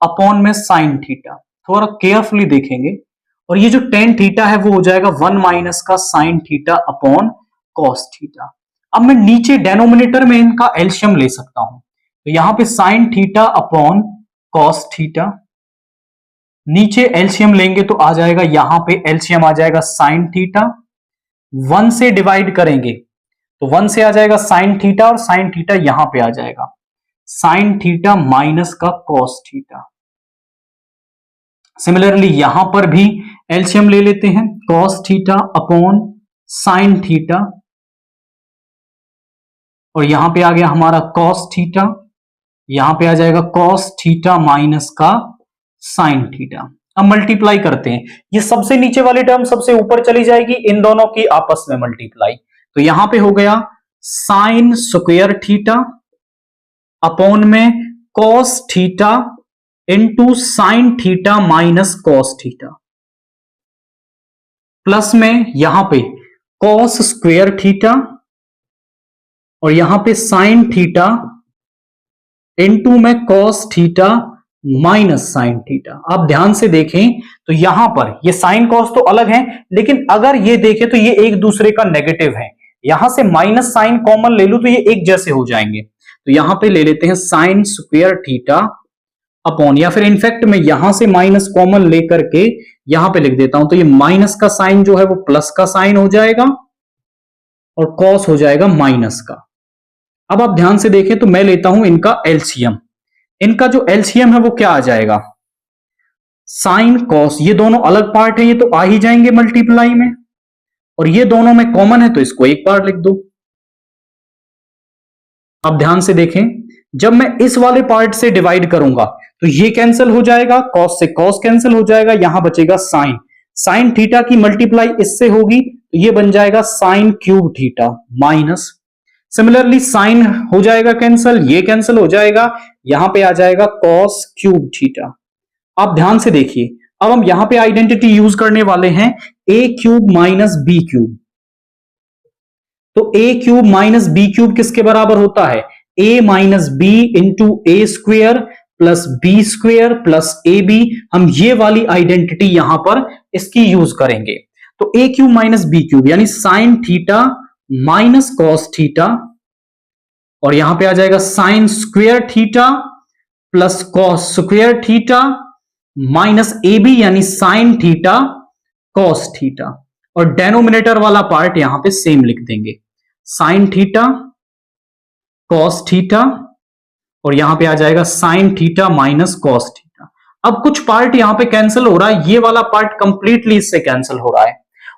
अपॉन में sin थीटा। थोड़ा केयरफुली देखेंगे, और ये जो tan थीटा है वो हो जाएगा 1 माइनस का sin theta upon cos theta. अब मैं नीचे डेनोमिनेटर में इनका एलसीएम ले सकता हूं, तो यहां पे sin theta upon cos theta, नीचे एलसीएम लेंगे तो आ जाएगा, यहां पे एलसीएम आ जाएगा sin थीटा, 1 से डिवाइड करेंगे तो 1 से आ जाएगा sin थीटा, और sin थीटा यहां पे आ जाएगा sin थीटा माइनस का cos थीटा। सिमिलरली यहां पर भी एलसीएम ले लेते हैं, cos theta upon sin theta, और यहां पे आ गया हमारा cos थीटा, यहां पे आ जाएगा cos थीटा माइनस का sin थीटा। अब मल्टीप्लाई करते हैं, ये सबसे नीचे वाली टर्म सबसे ऊपर चली जाएगी, इन दोनों की आपस में मल्टीप्लाई, तो यहां पे हो गया sin स्क्वायर थीटा अपॉन में cos theta into sin theta minus cos theta, plus में यहां पे cos स्क्वायर थीटा, और यहां पे sin थीटा इंटू में cos theta minus sin theta. आप ध्यान से देखें तो यहां पर ये sin cos तो अलग है, लेकिन अगर ये देखें तो ये एक दूसरे का नेगेटिव है। यहां से माइनस साइन कॉमन ले लूं तो ये एक जैसे हो जाएंगे, तो यहां पे ले लेते हैं sin स्क्वायर थीटा अपॉन, या फिर इनफैक्ट मैं यहां से माइनस कॉमन लेकर के यहां पे लिख देता हूं, तो ये माइनस का साइन जो है वो प्लस का साइन हो जाएगा और cos हो जाएगा माइनस का। अब आप ध्यान से देखें तो मैं लेता हूं इनका एलसीएम, इनका जो एलसीएम है वो क्या आ जाएगा, साइन कॉस, ये दोनों अलग पार्ट है, ये तो आ ही जाएंगे मल्टीप्लाई में, और ये दोनों में कॉमन है तो इसको एक बार लिख दो। अब ध्यान से देखें, जब मैं इस वाले पार्ट से डिवाइड करूंगा तो ये कैंसिल हो जाएगा, कॉस से कॉस कैंसिल हो जाएगा, यहां बचेगा साइन, साइन थीटा की मल्टीप्लाई इससे होगी तो ये बन जाएगा sine cube theta minus, similarly sign हो जाएगा कैंसिल, ये कैंसिल हो जाएगा, यहां पे आ जाएगा cos क्यूब थीटा। आप ध्यान से देखिए, अब हम यहां पे आइडेंटिटी यूज करने वाले हैं a cube minus b cube, तो a cube minus b cube किसके बराबर होता है, a minus b into a square plus b square plus a b. हम ये वाली आइडेंटिटी यहां पर इसकी यूज करेंगे, तो a cube minus b cube यानी sine theta minus cos theta, और यहां पे आ जाएगा sine square theta plus cos square theta minus a b यानी साइन थीटा कॉस थीटा, और डेनोमिनेटर वाला पार्ट यहां पे सेम लिख देंगे, साइन थीटा कॉस थीटा, और यहां पे आ जाएगा sign theta minus cos theta. अब कुछ पार्ट यहां पे कैंसिल हो रहा है, ये वाला पार्ट कंप्लीटली इससे कैंसिल हो रहा है,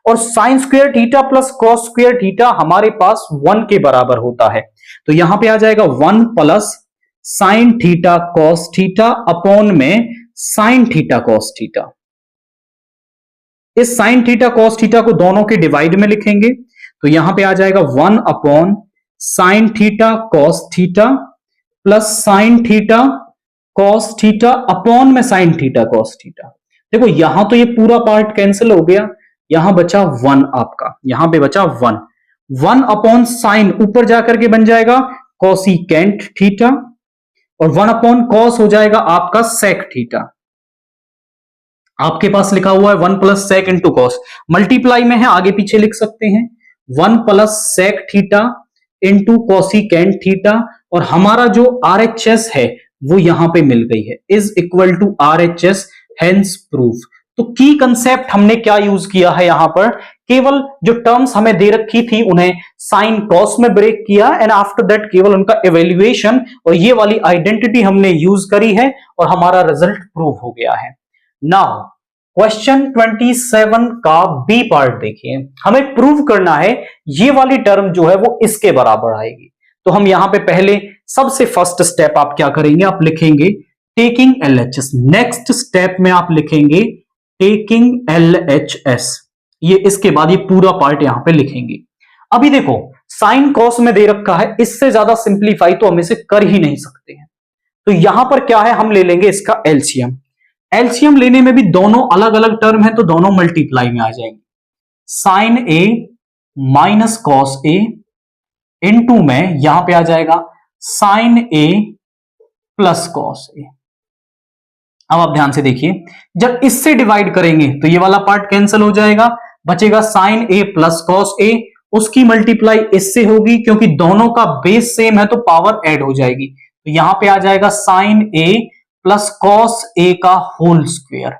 और sign square theta plus cos square theta हमारे पास 1 के बराबर होता है, तो यहां पे आ जाएगा 1 plus sign theta cos theta upon में साइन थीटा कॉस थीटा। इस साइन थीटा कॉस थीटा को दोनों के डिवाइड में लिखेंगे, तो यहां पे आ जाएगा 1 upon sine theta cos theta plus sign theta cos theta upon में साइन थीटा कॉस थीटा। देखो यहां तो ये पूरा पार्ट कैंसिल हो गया, यहां बचा 1 आपका, यहां पे बचा 1 अपॉन साइन ऊपर जाकर के बन जाएगा कॉसिकेंट थीटा, और 1 अपॉन कॉस हो जाएगा आपका सेक थीटा। आपके पास लिखा हुआ है 1 plus sec into cos, multiply में है आगे पीछे लिख सकते हैं, 1 plus sec theta into cosecant theta, और हमारा जो आरएचएस है वो यहां पे मिल गई है, is equal to RHS, hence proof. तो की कंसेप्ट हमने क्या यूज किया है यहां पर, केवल जो टर्म्स हमें दे रखी थी उन्हें साइन कॉस में ब्रेक किया, एंड आफ्टर दैट केवल उनका एवेल्युएशन और ये वाली आइडेंटिटी हमने यूज करी है, और हमारा रिजल्ट प्रूव हो गया है। नाउ क्वेश्चन 27 का बी पार्ट देखिए, हमें प्रूव करना है ये वाली टर्म जो है वो इसके बराबर आएगी। तो हम यहां पे पहले सबसे फर्स्ट स्टेप आप क्या करेंगे, आप लिखेंगे टेकिंग एलएचएस। नेक्स्ट स्टेप में आप लिखेंगे टेकिंग एलएचएस, ये इसके बाद ये पूरा पार्ट यहां पे लिखेंगे। अभी देखो साइन कॉस में दे रखा है, इससे ज्यादा सिंप्लीफाई तो हम इसे कर ही नहीं सकते हैं, तो यहां पर क्या है, हम ले लेंगे इसका एलसीएम। एलसीएम लेने में भी दोनों अलग अलग टर्म है, तो दोनों मल्टीप्लाई में आ जाएंगे, sine a minus cos a into में यहां पे आ जाएगा sine a plus cos a. अब आप ध्यान से देखिए, जब इससे डिवाइड करेंगे तो ये वाला पार्ट कैंसिल हो जाएगा, बचेगा साइन ए प्लस कॉस ए, उसकी मल्टीप्लाई इससे होगी क्योंकि दोनों का बेस सेम है तो पावर ऐड हो जाएगी, तो यहां पे आ जाएगा sine a plus cos a का होल स्क्वायर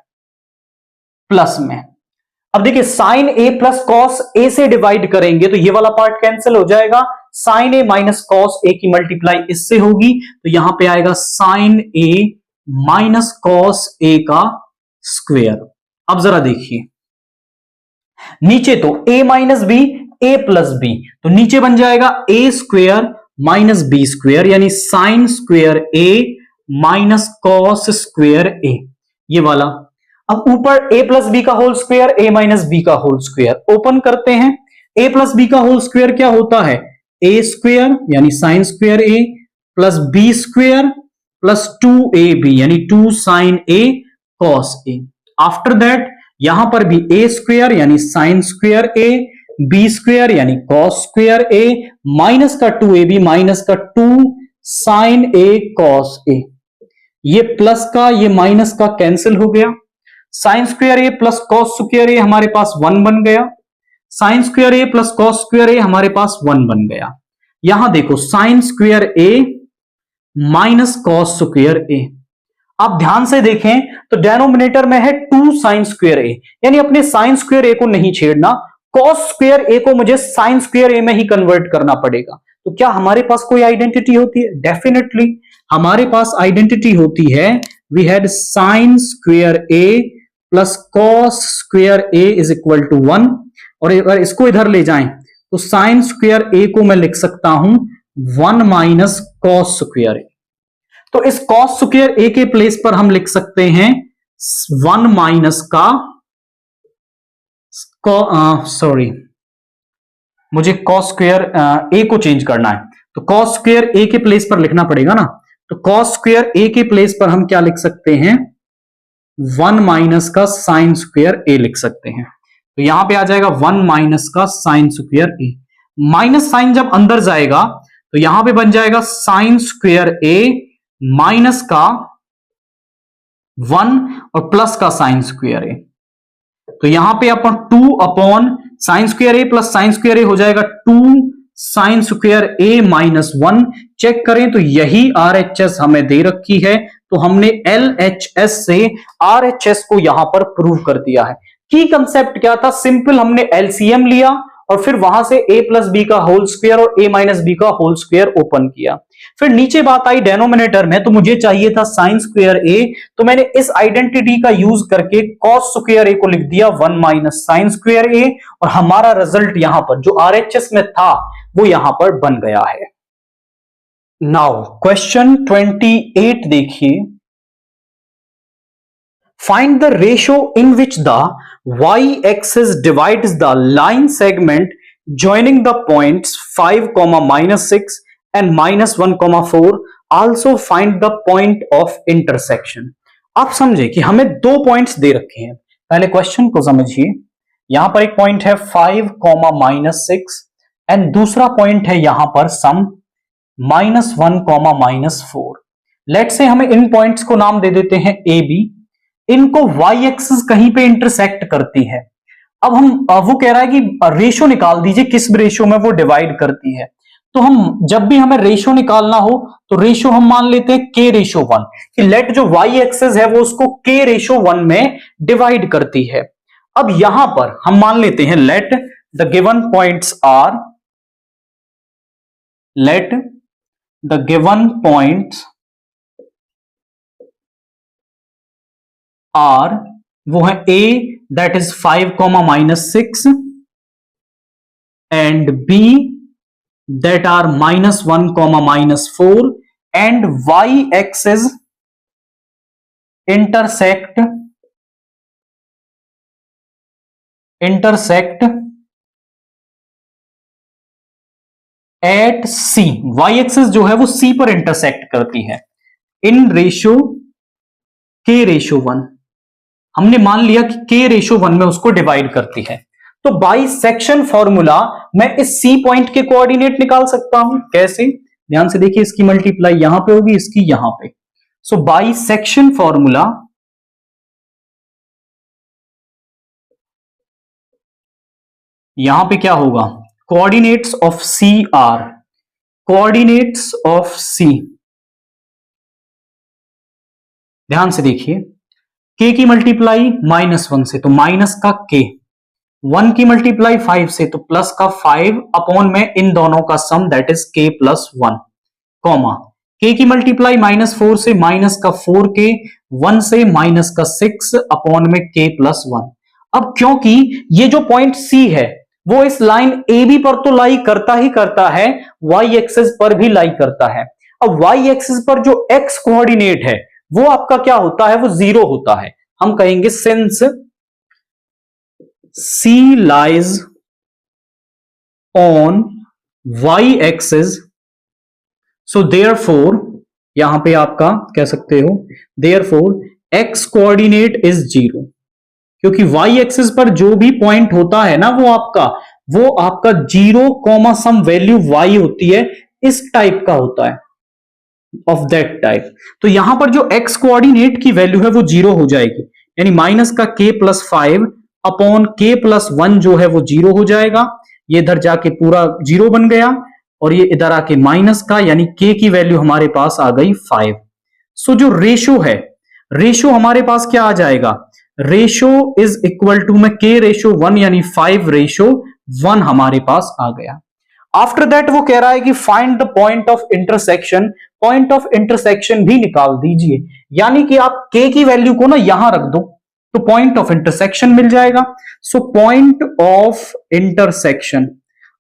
प्लस में। अब देखिए साइन ए प्लस कॉस ए से डिवाइड करेंगे तो ये वाला पार्ट कैंसिल हो जाएगा, sine a minus cos a की मल्टीप्लाई इससे होगी, तो यहां पे आएगा sine a minus cos a का स्क्वायर। अब जरा देखिए नीचे तो a minus b a plus b, तो नीचे बन जाएगा a square minus b square यानी sine square a minus cos square a, ये वाला। अब ऊपर a प्लस बी का whole square a minus b का होल स्क्वायर ओपन करते हैं, a प्लस बी का होल स्क्वायर क्या होता है, a स्क्वायर यानी sine square a plus b square plus 2ab यानी 2 sine a cos a। After that यहां पर भी a स्क्वायर यानी sine square a, b square यानी कॉस स्क्वायर a माइनस का 2ab माइनस का 2 साइन a कॉस a, ये प्लस का ये माइनस का कैंसिल हो गया, sine square a plus cos square ए हमारे पास 1 बन गया, sine square a plus cos square ए हमारे पास 1 बन गया। यहां देखो sign square a minus cos square ए, आप ध्यान से देखें तो डेनोमिनेटर में है 2 साइन स्क्वायर ए, यानी अपने साइन स्क्वायर ए को नहीं छेड़ना, कॉस स्क्वायर ए को मुझे साइन स्क्वायर ए में ही कन्वर्ट करना पड़ेगा। तो क्या हमारे पास कोई आइडेंटिटी होती है, डेफिनेटली हमारे पास आइडेंटिटी होती है, we had sine square a plus cos square a is equal to 1, और अगर इसको इधर ले जाएं तो साइन स्क्वायर ए को मैं लिख सकता हूं 1 माइनस कॉस स्क्वायर ए, तो इस कॉस स्क्वायर ए के प्लेस पर हम लिख सकते हैं 1 माइनस का सॉरी मुझे कॉस स्क्वायर ए को चेंज करना है, तो कॉस स्क्वायर ए के प्लेस पर लिखना पड़ेगा ना, तो कॉस स्क्वायर ए के प्लेस पर हम क्या लिख सकते हैं 1 माइनस का साइन स्क्वायर ए लिख सकते हैं, तो यहां पे आ जाएगा 1 माइनस का sign square a, minus sign जब अंदर जाएगा तो यहां पे बन जाएगा साइन स्क्वायर ए माइनस का 1 और प्लस का साइन स्क्वायर ए, तो यहां पे अपन 2 upon sine square a plus sign square ए हो जाएगा 2 sign square a minus 1। Check करें तो यही आरएचएस हमें दे रखी है, तो हमने एलएचएस से आरएचएस को यहां पर प्रूव कर दिया है। की कंसेप्ट क्या था, सिंपल हमने एलसीएम लिया और फिर वहां से a प्लस बी का होल स्क्वायर और a माइनस बी का होल स्क्वायर ओपन किया। फिर नीचे बात आई डेनोमिनेटर में, तो मुझे चाहिए था साइन स्क्वायर a, तो मैंने इस आइडेंटिटी का यूज करके कॉस स्क्वायर a को लिख दिया 1 माइनस साइन स्क्वायर a, और हमारा रिजल्ट यहां पर जो आरएचएस में था वो यहां पर बन गया है। नाउ क्वेश्चन 28 देखिए, find the ratio in which the y-axis divides the line segment joining the points 5, -6 and -1, 4. Also find the point of intersection. आप समझे कि हमें दो पॉइंट्स दे रखे हैं, पहले क्वेश्चन को समझिए। यहां पर एक पॉइंट है 5, -6 एंड दूसरा पॉइंट है यहां पर सम -1, -4। लेट से हमें इन पॉइंट्स को नाम दे देते हैं ए बी। इनको y एक्सिस कहीं पे इंटरसेक्ट करती है। अब हम वो कह रहा है कि रेशो निकाल दीजिए किस रेशो में वो डिवाइड करती है। तो हम जब भी हमें रेशो निकालना हो तो रेशो हम मान लेते हैं k/1 कि लेट जो y एक्सिस है वो उसको k/1 में डिवाइड करती है। अब यहां पर हम मान लेते हैं let the given points are, let the given points are, वो है a that is 5, -6 and b that are -1, -4 and y axis intersect at c। y axis जो है वो c पर इंटरसेक्ट करती है इन रेशो k/1। हमने मान लिया कि k/1 में उसको डिवाइड करती है। तो बाई सेक्शन फॉर्मूला मैं इस C पॉइंट के कोऑर्डिनेट निकाल सकता हूं। कैसे, ध्यान से देखिए, इसकी मल्टीप्लाई यहां पे होगी, इसकी यहां पे। सो बाई सेक्शन फॉर्मूला यहां पे क्या होगा, coordinates of C are, coordinates of C, ध्यान से देखिए, k की मल्टीप्लाई -1 से तो माइनस का k, 1 की मल्टीप्लाई 5 से तो प्लस का 5 अपॉन में इन दोनों का sum that is k+1, comma k की मल्टीप्लाई -4 से माइनस का 4k, 1 से माइनस का 6 अपॉन में k+1। अब क्योंकि ये जो पॉइंट C है वो इस लाइन AB पर तो लाई करता ही करता है, y एक्सिस पर भी लाई करता है। अब y एक्सिस पर जो x कोऑर्डिनेट है वो आपका क्या होता है, वो 0 होता है। हम कहेंगे since C lies on y axis, so therefore यहां पे आपका कह सकते हो therefore x कोऑर्डिनेट इज 0, क्योंकि y एक्सिस पर जो भी पॉइंट होता है ना वो आपका 0, सम वैल्यू y होती है, इस टाइप का होता है, ऑफ दैट टाइप। तो यहां पर जो x कोऑर्डिनेट की वैल्यू है वो 0 हो जाएगी, यानी माइनस का k+5 अपॉन k+1 जो है वो 0 हो जाएगा। ये इधर जाके पूरा 0 बन गया और ये इधर आके माइनस का, यानी k की वैल्यू हमारे पास आ गई 5। सो जो रेशो है, रेशो हमारे पास क्या आ जाएगा, रेशो इज इक्वल टू में k/1 यानी 5/1 हमारे पास आ गया। आफ्टर दैट वो कह रहा है कि find the point of intersection, point of intersection भी निकाल दीजिए, यानी कि आप k की वैल्यू को ना यहां रख दो तो पॉइंट ऑफ इंटरसेक्शन मिल जाएगा। सो पॉइंट ऑफ इंटरसेक्शन,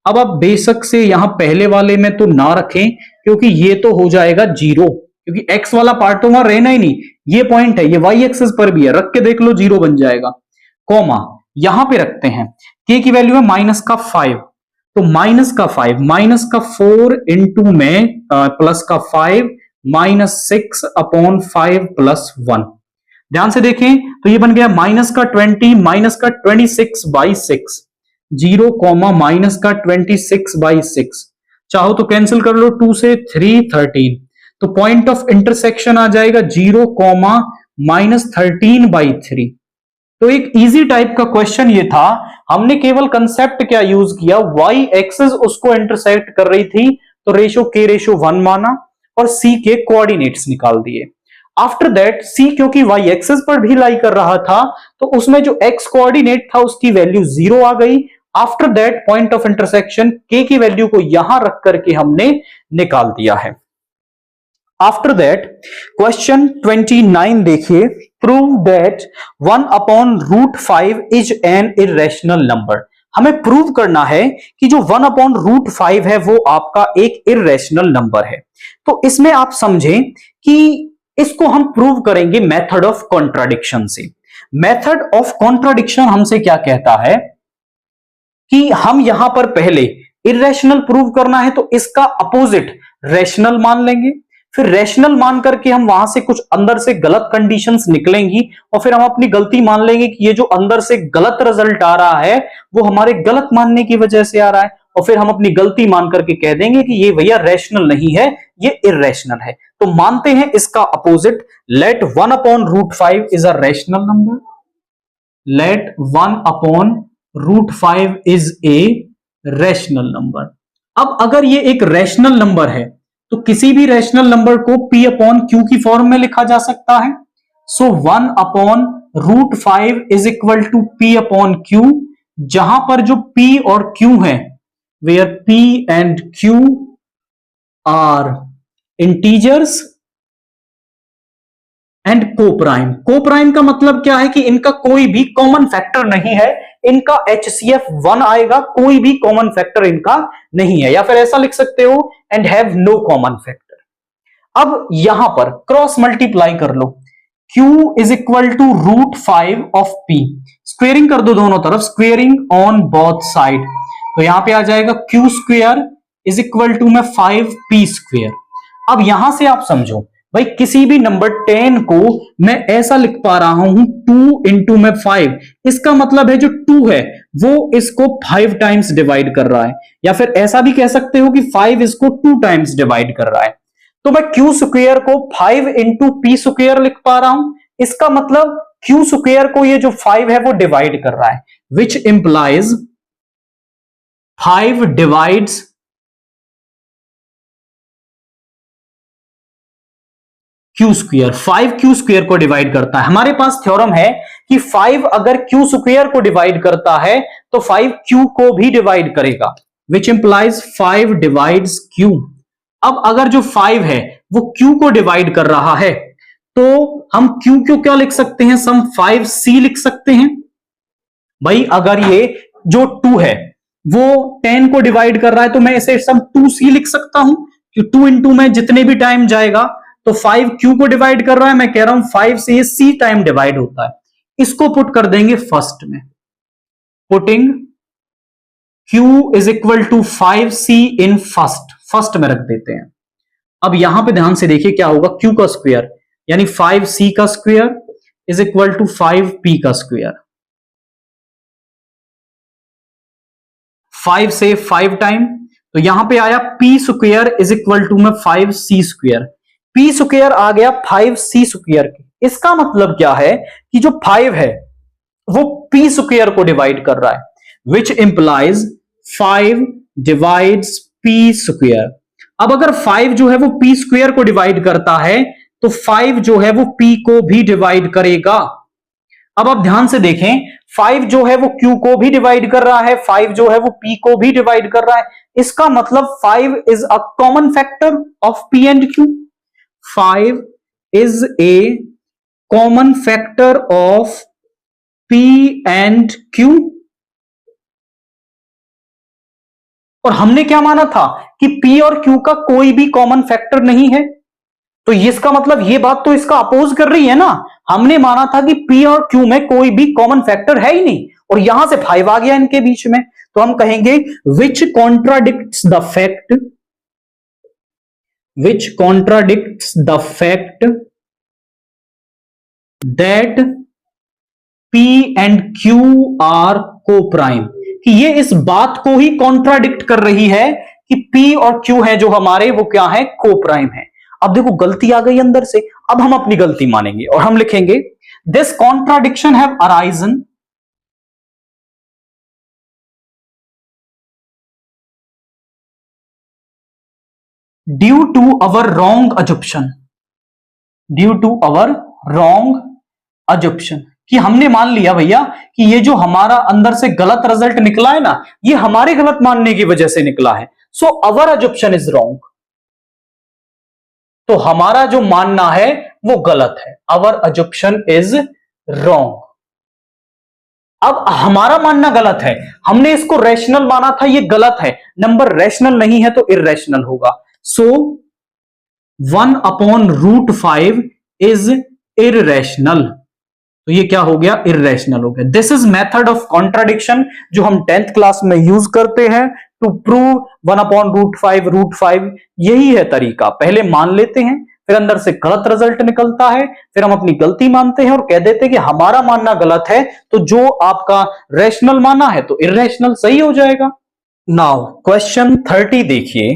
अब आप बेशक से यहां पहले वाले में तो ना रखें क्योंकि ये तो हो जाएगा 0, क्योंकि x वाला पार्ट तो वहां रहना ही नहीं, ये पॉइंट है, ये y एक्सिस पर भी है, रख के देख लो 0 बन जाएगा, कॉमा यहां पे रखते हैं k की वैल्यू है -5, तो माइनस का 4 इंटू में प्लस का 5 -6 अपॉन 5+1। ध्यान से देखें तो ये बन गया -20 -26/6, 0, -26/6। चाहो तो कैंसिल कर लो, 2 से 3 13, तो पॉइंट ऑफ इंटरसेक्शन आ जाएगा 0, -13/3। तो एक इजी टाइप का क्वेश्चन ये था, हमने केवल कंसेप्ट क्या यूज किया, वाई एक्सेस उसको इंटरसेक्ट कर रही थी तो रेशो के रेशो 1 माना और सी के कोऑर्डिनेट्स निकाल दिए। आफ्टर दैट सी क्योंकि वाई एक्सेस पर भी लाई कर रहा था तो उसमें जो एक्स कोऑर्डिनेट था उसकी वैल्यू 0 आ गई। After that point of intersection के की वैल्यू को यहां रख करके हमने निकाल दिया है। आफ्टर दैट क्वेश्चन 29 देखिए, prove that 1/√5 is an irrational number. हमें प्रूव करना है कि जो 1/√5 है वो आपका एक इरेशनल नंबर है। तो इसमें आप समझें कि इसको हम प्रूव करेंगे मेथड ऑफ कॉन्ट्राडिक्शन से। मेथड ऑफ कॉन्ट्राडिक्शन हमसे क्या कहता है कि हम यहां पर पहले इरेशनल प्रूव करना है तो इसका अपोजिट रैशनल मान लेंगे, फिर रैशनल मान करके हम वहां से कुछ अंदर से गलत कंडीशंस निकलेंगी और फिर हम अपनी गलती मान लेंगे कि ये जो अंदर से गलत रिजल्ट आ रहा है वो हमारे गलत मानने की वजह से आ रहा है, और फिर हम अपनी गलती मान करके कह देंगे कि ये भैया रैशनल नहीं है, ये इरेशनल है। तो मानते हैं इसका opposite, let 1/√5 is a rational number, let 1/√5 is a rational number. अब अगर ये एक रैशनल नंबर है तो किसी भी रैशनल नंबर को P अपॉन Q की फॉर्म में लिखा जा सकता है। So 1/√5 is equal to P upon Q, जहां पर जो P और Q है, where P and Q are integers and coprime. Coprime का मतलब क्या है कि इनका कोई भी कॉमन फैक्टर नहीं है, इनका HCF 1 आएगा, कोई भी कॉमन फैक्टर इनका नहीं है, या फिर ऐसा लिख सकते हो and have no common factor. अब यहां पर क्रॉस मल्टीप्लाई कर लो, Q is equal to √5 of P, squaring कर दो दोनों तरफ, स्क्वेयरिंग ऑन बोथ साइड, तो यहां पे आ जाएगा Q square is equal to में 5P स्क्वेयर। अब यहां से आप समझो भाई, किसी भी नंबर 10 को मैं ऐसा लिख पा रहा हूं 2 इंटू में 5, इसका मतलब है जो 2 है वो इसको 5 टाइम्स डिवाइड कर रहा है, या फिर ऐसा भी कह सकते हो कि 5 इसको 2 टाइम्स डिवाइड कर रहा है। तो मैं Q स्क्वेयर को 5 इंटू P स्क्वेयर लिख पा रहा हूं, इसका मतलब Q स्क्वेयर को ये जो 5 है वो डिवाइड कर रहा है, which implies 5 divides Q square, 5 Q square को डिवाइड करता है। हमारे पास थ्योरम है कि 5 अगर Q स्क्वेयर को डिवाइड करता है तो 5 Q को भी डिवाइड करेगा, विच इंप्लाइज 5 डिवाइड्स Q। अब अगर जो 5 है वो Q को डिवाइड कर रहा है तो हम Q को क्या लिख सकते हैं, सम 5C लिख सकते हैं। भाई अगर ये जो 2 है वो 10 को डिवाइड कर रहा है तो मैं इसे सम 2C लिख सकता हूं, कि 2 इंटू में जितने भी टाइम जाएगा तो 5 Q को डिवाइड कर रहा है, मैं कह रहा हूं 5 से C टाइम डिवाइड होता है। इसको पुट कर देंगे फर्स्ट में, putting Q is equal to 5C in first में रख देते हैं। अब यहां पे ध्यान से देखिए क्या होगा, Q का स्क्वायर यानी 5C का square is equal to 5P का स्क्वायर, 5 से 5 टाइम, तो यहां पे आया P square is equal to में 5C स्क्वायर, P स्क्वायर आ गया 5C स्क्वायर के। इसका मतलब क्या है कि जो 5 है वो P स्क्वायर को डिवाइड कर रहा है, which implies 5 divides P square. अब अगर 5 जो है वो P स्क्वायर को डिवाइड करता है तो 5 जो है वो P को भी डिवाइड करेगा। अब आप ध्यान से देखें, 5 जो है वो Q को भी डिवाइड कर रहा है, 5 जो है वो P को भी डिवाइड कर रहा है, इसका मतलब 5 is a common factor of P and Q। 5 is a common factor of P and Q। और हमने क्या माना था कि P और Q का कोई भी कॉमन फैक्टर नहीं है, तो इसका मतलब ये बात तो इसका अपोज कर रही है ना। हमने माना था कि P और Q में कोई भी कॉमन फैक्टर है ही नहीं, और यहां से 5 आ गया इनके बीच में, तो हम कहेंगे which contradicts the fact, which contradicts the fact that P and Q are co-prime, कि ये इस बात को ही कॉन्ट्राडिक्ट कर रही है कि P और Q है जो हमारे वो क्या है, को प्राइम है। अब देखो गलती आ गई अंदर से, अब हम अपनी गलती मानेंगे और हम लिखेंगे this contradiction have arisen due to our wrong assumption, due to our wrong assumption, कि हमने मान लिया भैया कि ये जो हमारा अंदर से गलत रिजल्ट निकला है ना, ये हमारे गलत मानने की वजह से निकला है। सो अवर अजम्पशन इज रॉन्ग, तो हमारा जो मानना है वो गलत है, अवर अजम्पशन इज रॉन्ग। अब हमारा मानना गलत है, हमने इसको रैशनल माना था, ये गलत है, नंबर रैशनल नहीं है तो इररेशनल होगा। सो 1/√5 इज इररेशनल, तो ये क्या हो गया, इररेशनल हो गया। This is method of contradiction जो हम 10th क्लास में यूज करते हैं टू प्रूव 1/√5, यही है तरीका। पहले मान लेते हैं, फिर अंदर से गलत रिजल्ट निकलता है, फिर हम अपनी गलती मानते हैं और कह देते हैं कि हमारा मानना गलत है, तो जो आपका रैशनल माना है तो इररेशनल सही हो जाएगा। नाउ क्वेश्चन 30 देखिए,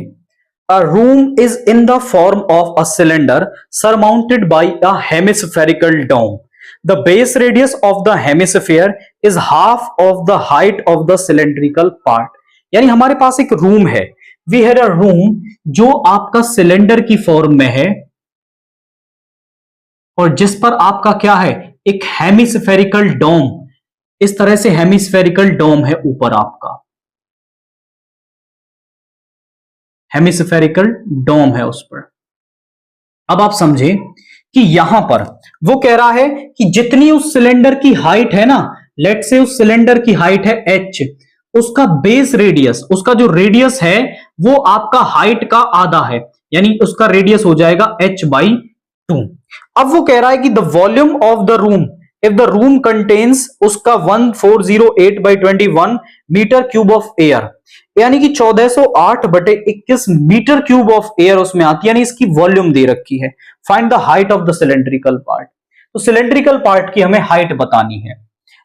a room is in the form of a cylinder surmounted by a hemispherical dome, the base radius of the hemisphere is half of the height of the cylindrical part। यानी हमारे पास एक रूम है, we had a room जो आपका सिलेंडर की फॉर्म में है और जिस पर आपका क्या है, एक हेमिस्फेरिकल डोम, इस तरह से हेमिस्फेरिकल डोम है ऊपर, आपका हेमिस्फेरिकल डोम है उस पर। अब आप समझे कि यहां पर वो कह रहा है कि जितनी उस सिलेंडर की हाइट है ना, लेट से उस सिलेंडर की हाइट है h, उसका बेस रेडियस, उसका जो रेडियस है वो आपका हाइट का आधा है, यानी उसका रेडियस हो जाएगा h/2। अब वो कह रहा है कि the volume of the room, if the room contains उसका 1408/21 मीटर क्यूब ऑफ एयर, यानी कि 1408/21 मीटर क्यूब ऑफ एयर उसमें आती है, यानी इसकी वॉल्यूम दे रखी है। Find the height of the cylindrical part, तो सिलेंड्रिकल पार्ट की हमें हाइट बतानी है।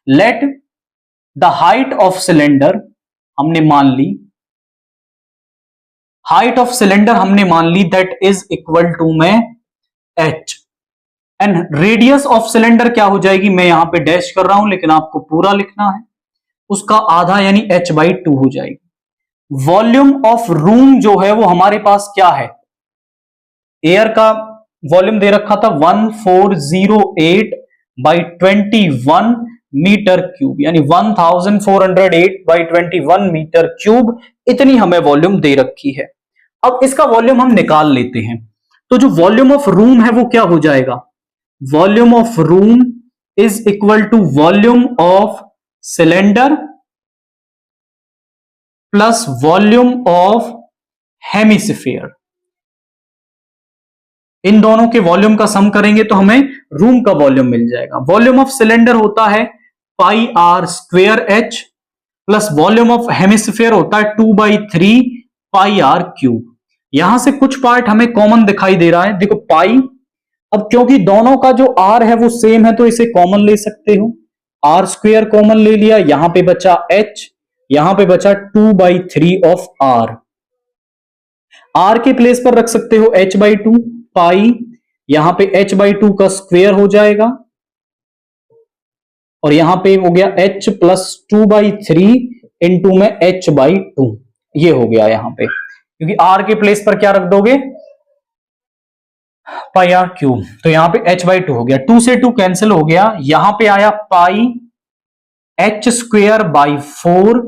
Let the height of cylinder हमने मान ली, हाइट ऑफ सिलेंडर हमने मान ली दैट इज इक्वल टू में h, and radius of cylinder क्या हो जाएगी, मैं यहां पे डैश कर रहा हूं लेकिन आपको पूरा लिखना है, उसका आधा यानी h/2 हो जाएगी। वॉल्यूम ऑफ रूम जो है वो हमारे पास क्या है, एयर का वॉल्यूम दे रखा था 1408/21 मीटर क्यूब, यानी 1408/21 मीटर क्यूब, इतनी हमें वॉल्यूम दे रखी है। अब इसका वॉल्यूम हम निकाल लेते हैं, तो जो वॉल्यूम ऑफ रूम है वो क्या हो जाएगा, volume of room is equal to volume of cylinder plus volume of hemisphere. इन दोनों के वॉल्यूम का सम करेंगे तो हमें रूम का वॉल्यूम मिल जाएगा। वॉल्यूम ऑफ सिलेंडर होता है πr² plus volume of hemisphere होता है 2/3 πr³। यहां से कुछ पार्ट हमें कॉमन दिखाई दे रहा है, देखो पाई, अब क्योंकि दोनों का जो r है वो सेम है तो इसे कॉमन ले सकते हो, r² कॉमन ले लिया, यहां पे बचा h, यहां पे बचा 2/3 ऑफ r के प्लेस पर रख सकते हो h/2 पाई, यहां पे h/2 का स्क्वायर हो जाएगा और यहां पे हो गया h प्लस 2/3 इंटू में h/2, ये हो गया यहां पे, क्योंकि r के प्लेस पर क्या रख दोगे, पाई r क्यूब, तो यहां पे h/2 हो गया, 2 से 2 कैंसिल हो गया, यहां पे आया पाई h²/4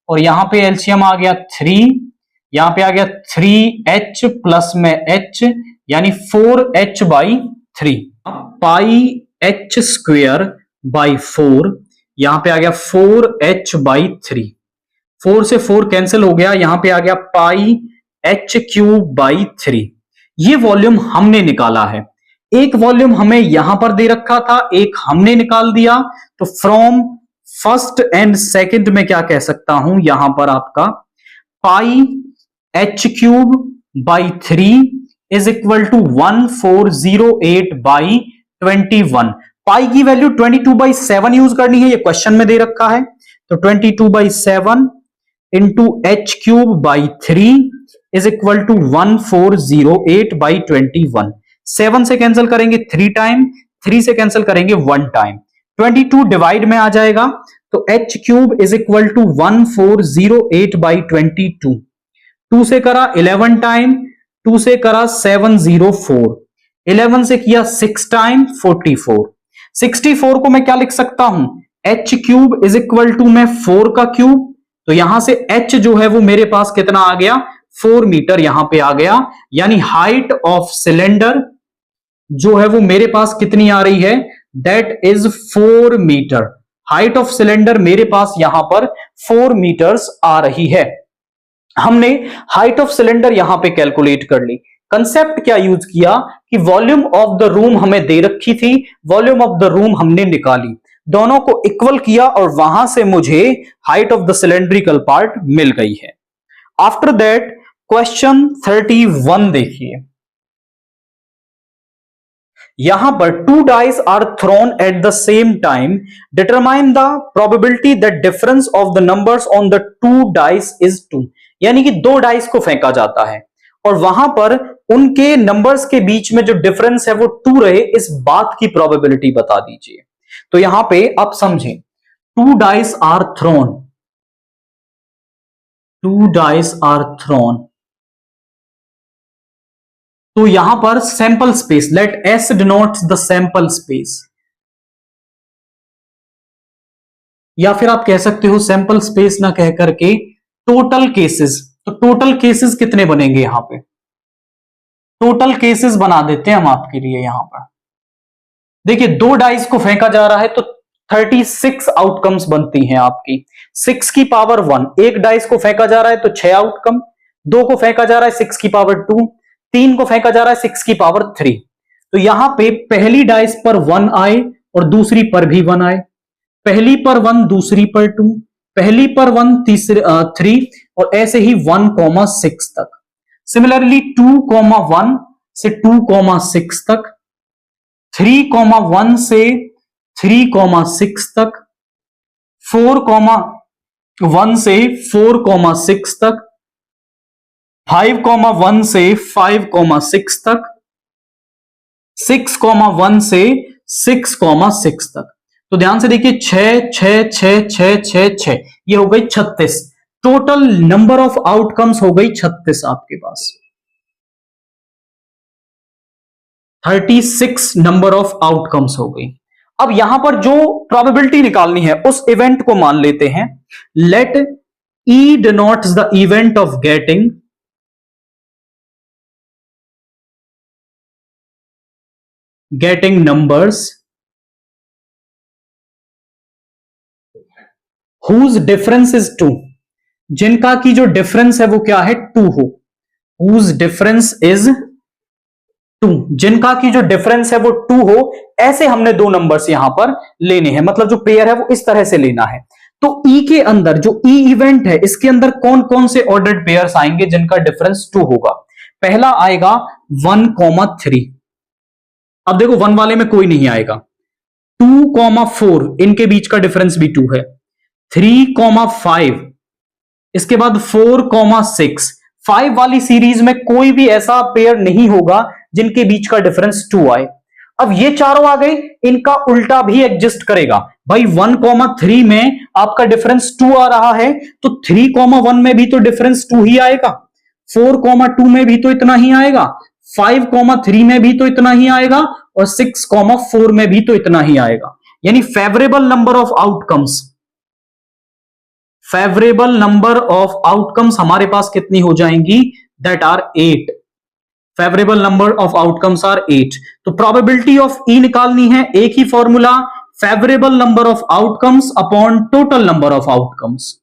और यहां पे एलसीएम आ गया 3, यहां पे आ गया 3h प्लस में h यानी 4h/3, पाई h²/4, यहां पे आ गया 4h/3, 4 से 4 कैंसिल हो गया, यहां पे आ गया पाई h³/3। ये वॉल्यूम हमने निकाला है, एक वॉल्यूम हमें यहां पर दे रखा था, एक हमने निकाल दिया, तो फ्रॉम फर्स्ट एंड सेकंड में क्या कह सकता हूं, यहां पर आपका पाई h³/3 इज इक्वल टू 1408/21। पाई की वैल्यू 22/7 यूज करनी है, ये क्वेश्चन में दे रखा है, तो 22/7 into h³/3 is equal to 1408/21। 7 से कैंसिल करेंगे 3 टाइम, 3 से कैंसिल करेंगे 1 टाइम, 22 डिवाइड में आ जाएगा, तो h cube is equal to 1408 by 22। 2 से करा 11 टाइम, 2 से करा 704, 11 से किया 6 टाइम 44। 64 को मैं क्या लिख सकता हूं, h cube is equal to में 4 का क्यूब, तो यहां से h जो है वो मेरे पास कितना आ गया, 4 मीटर यहां पे आ गया, यानी हाइट ऑफ सिलेंडर जो है वो मेरे पास कितनी आ रही है, that is 4 metre. Height of cylinder मेरे पास यहां पर 4 मीटर्स आ रही है। हमने हाइट ऑफ सिलेंडर यहां पे कैलकुलेट कर ली। कंसेप्ट क्या यूज किया कि वॉल्यूम ऑफ द रूम हमें दे रखी थी, वॉल्यूम ऑफ द रूम हमने निकाली, दोनों को इक्वल किया और वहां से मुझे height of the cylindrical part मिल गई है। आफ्टर दैट क्वेश्चन 31 देखिए, यहां पर 2 dice are thrown at the same time, determine the probability that difference of the numbers on the 2 dice is 2। यानी कि 2 डाइस को फेंका जाता है और वहां पर उनके नंबर्स के बीच में जो डिफरेंस है वो 2 रहे, इस बात की प्रोबेबिलिटी बता दीजिए। तो यहां पे आप समझें, 2 dice are thrown, 2 dice are thrown, तो यहां पर sample space, let S denotes the sample space, या फिर आप कह सकते हो सैंपल स्पेस ना कह करके टोटल केसेस। तो टोटल केसेस कितने बनेंगे यहां पे, टोटल केसेस बना देते हैं हम आपके लिए। यहां पर देखिए 2 डाइस को फेंका जा रहा है तो 36 आउटकम्स बनती हैं आपकी, 6 की पावर 1। एक डाइस को फेंका जा रहा है तो 6 आउटकम, 2 को फेंका जा रहा है 6 की पावर 2, 3 को फेंका जा रहा है 6 की पावर 3। तो यहां पे पहली डाइस पर 1 आए और दूसरी पर भी 1 आए, पहली पर 1 दूसरी पर 2, पहली पर 1 तीसरी 3, और ऐसे ही 1,6 तक। सिमिलरली 2,1 से 2,6 तक, 3,1 से 3,6 तक, 4,1 से 4,6 तक, 5,1 से 5,6 तक, 6,1 से 6,6 तक। तो ध्यान से देखिए 6 6 6 6 6 6, ये हो गई 36। टोटल नंबर ऑफ आउटकम्स हो गई 36 आपके पास, 36 नंबर ऑफ आउटकम्स हो गई। अब यहां पर जो प्रोबेबिलिटी निकालनी है उस इवेंट को मान लेते हैं, let E denotes the event of getting numbers whose difference is 2, जिनका की जो डिफरेंस है वो क्या है 2 हो, हुज डिफरेंस इज 2, जिनका की जो डिफरेंस है वो 2 हो। ऐसे हमने 2 नंबर्स यहां पर लेने हैं, मतलब जो पेयर है वो इस तरह से लेना है। तो ई के अंदर जो ई इवेंट है इसके अंदर कौन कौन से ऑर्डर्ड पेयर्स आएंगे जिनका डिफरेंस 2 होगा। पहला आएगा 1,3, अब देखो 1 वाले में कोई नहीं आएगा। 2,4, इनके बीच का डिफरेंस भी 2 है। 3,5, इसके बाद 4,6, 5 वाली सीरीज में कोई भी ऐसा पेयर नहीं होगा जिनके बीच का डिफरेंस 2 आए। अब ये चारों आ गए, इनका उल्टा भी एग्जिस्ट करेगा। भाई 1,3 में आपका डिफरेंस 2 आ रहा है तो 3,1 में भी तो डिफरेंस 2 ही आएगा, 4,2 में भी तो इतना ही आएगा, 5,3 में भी तो इतना ही आएगा, और 6,4 में भी तो इतना ही आएगा। यानी favourable number of outcomes, favourable number of outcomes हमारे पास कितनी हो जाएंगी, that are 8। Favourable number of outcomes are 8। तो प्रोबेबिलिटी ऑफ ई निकालनी है, एक ही formula, favourable number of outcomes upon total number of outcomes.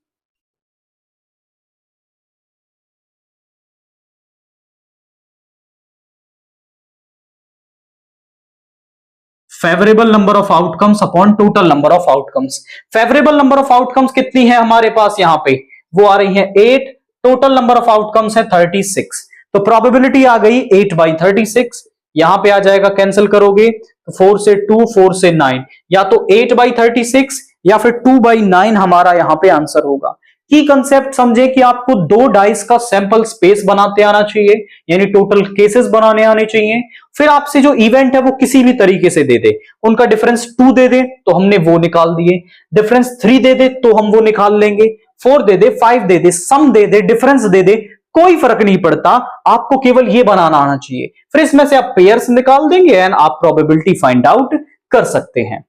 Favourable number of outcomes upon total number of outcomes. Favourable number of outcomes कितनी है हमारे पास यहां पे, वो आ रही है 8, टोटल नंबर ऑफ आउटकम्स है 36। तो प्रोबेबिलिटी आ गई 8/36, यहां पे आ जाएगा, कैंसिल करोगे तो 4 से 2, 4 से 9, या तो 8/36 या फिर 2/9 हमारा यहां पे आंसर होगा। की कंसेप्ट समझे कि आपको 2 डाइस का सैंपल स्पेस बनाते आना चाहिए, यानी टोटल केसेस बनाने आने चाहिए। फिर आपसे जो इवेंट है वो किसी भी तरीके से दे दे, उनका डिफरेंस 2 दे दे तो हमने वो निकाल दिए, डिफरेंस 3 दे दे तो हम वो निकाल लेंगे, 4 दे दे, 5 दे दे, सम दे दे, डिफरेंस दे दे, कोई फर्क नहीं पड़ता, आपको केवल ये बनाना आना चाहिए। फिर इसमें से आप पेयर्स निकाल देंगे एंड आप प्रोबेबिलिटी फाइंड आउट कर सकते हैं।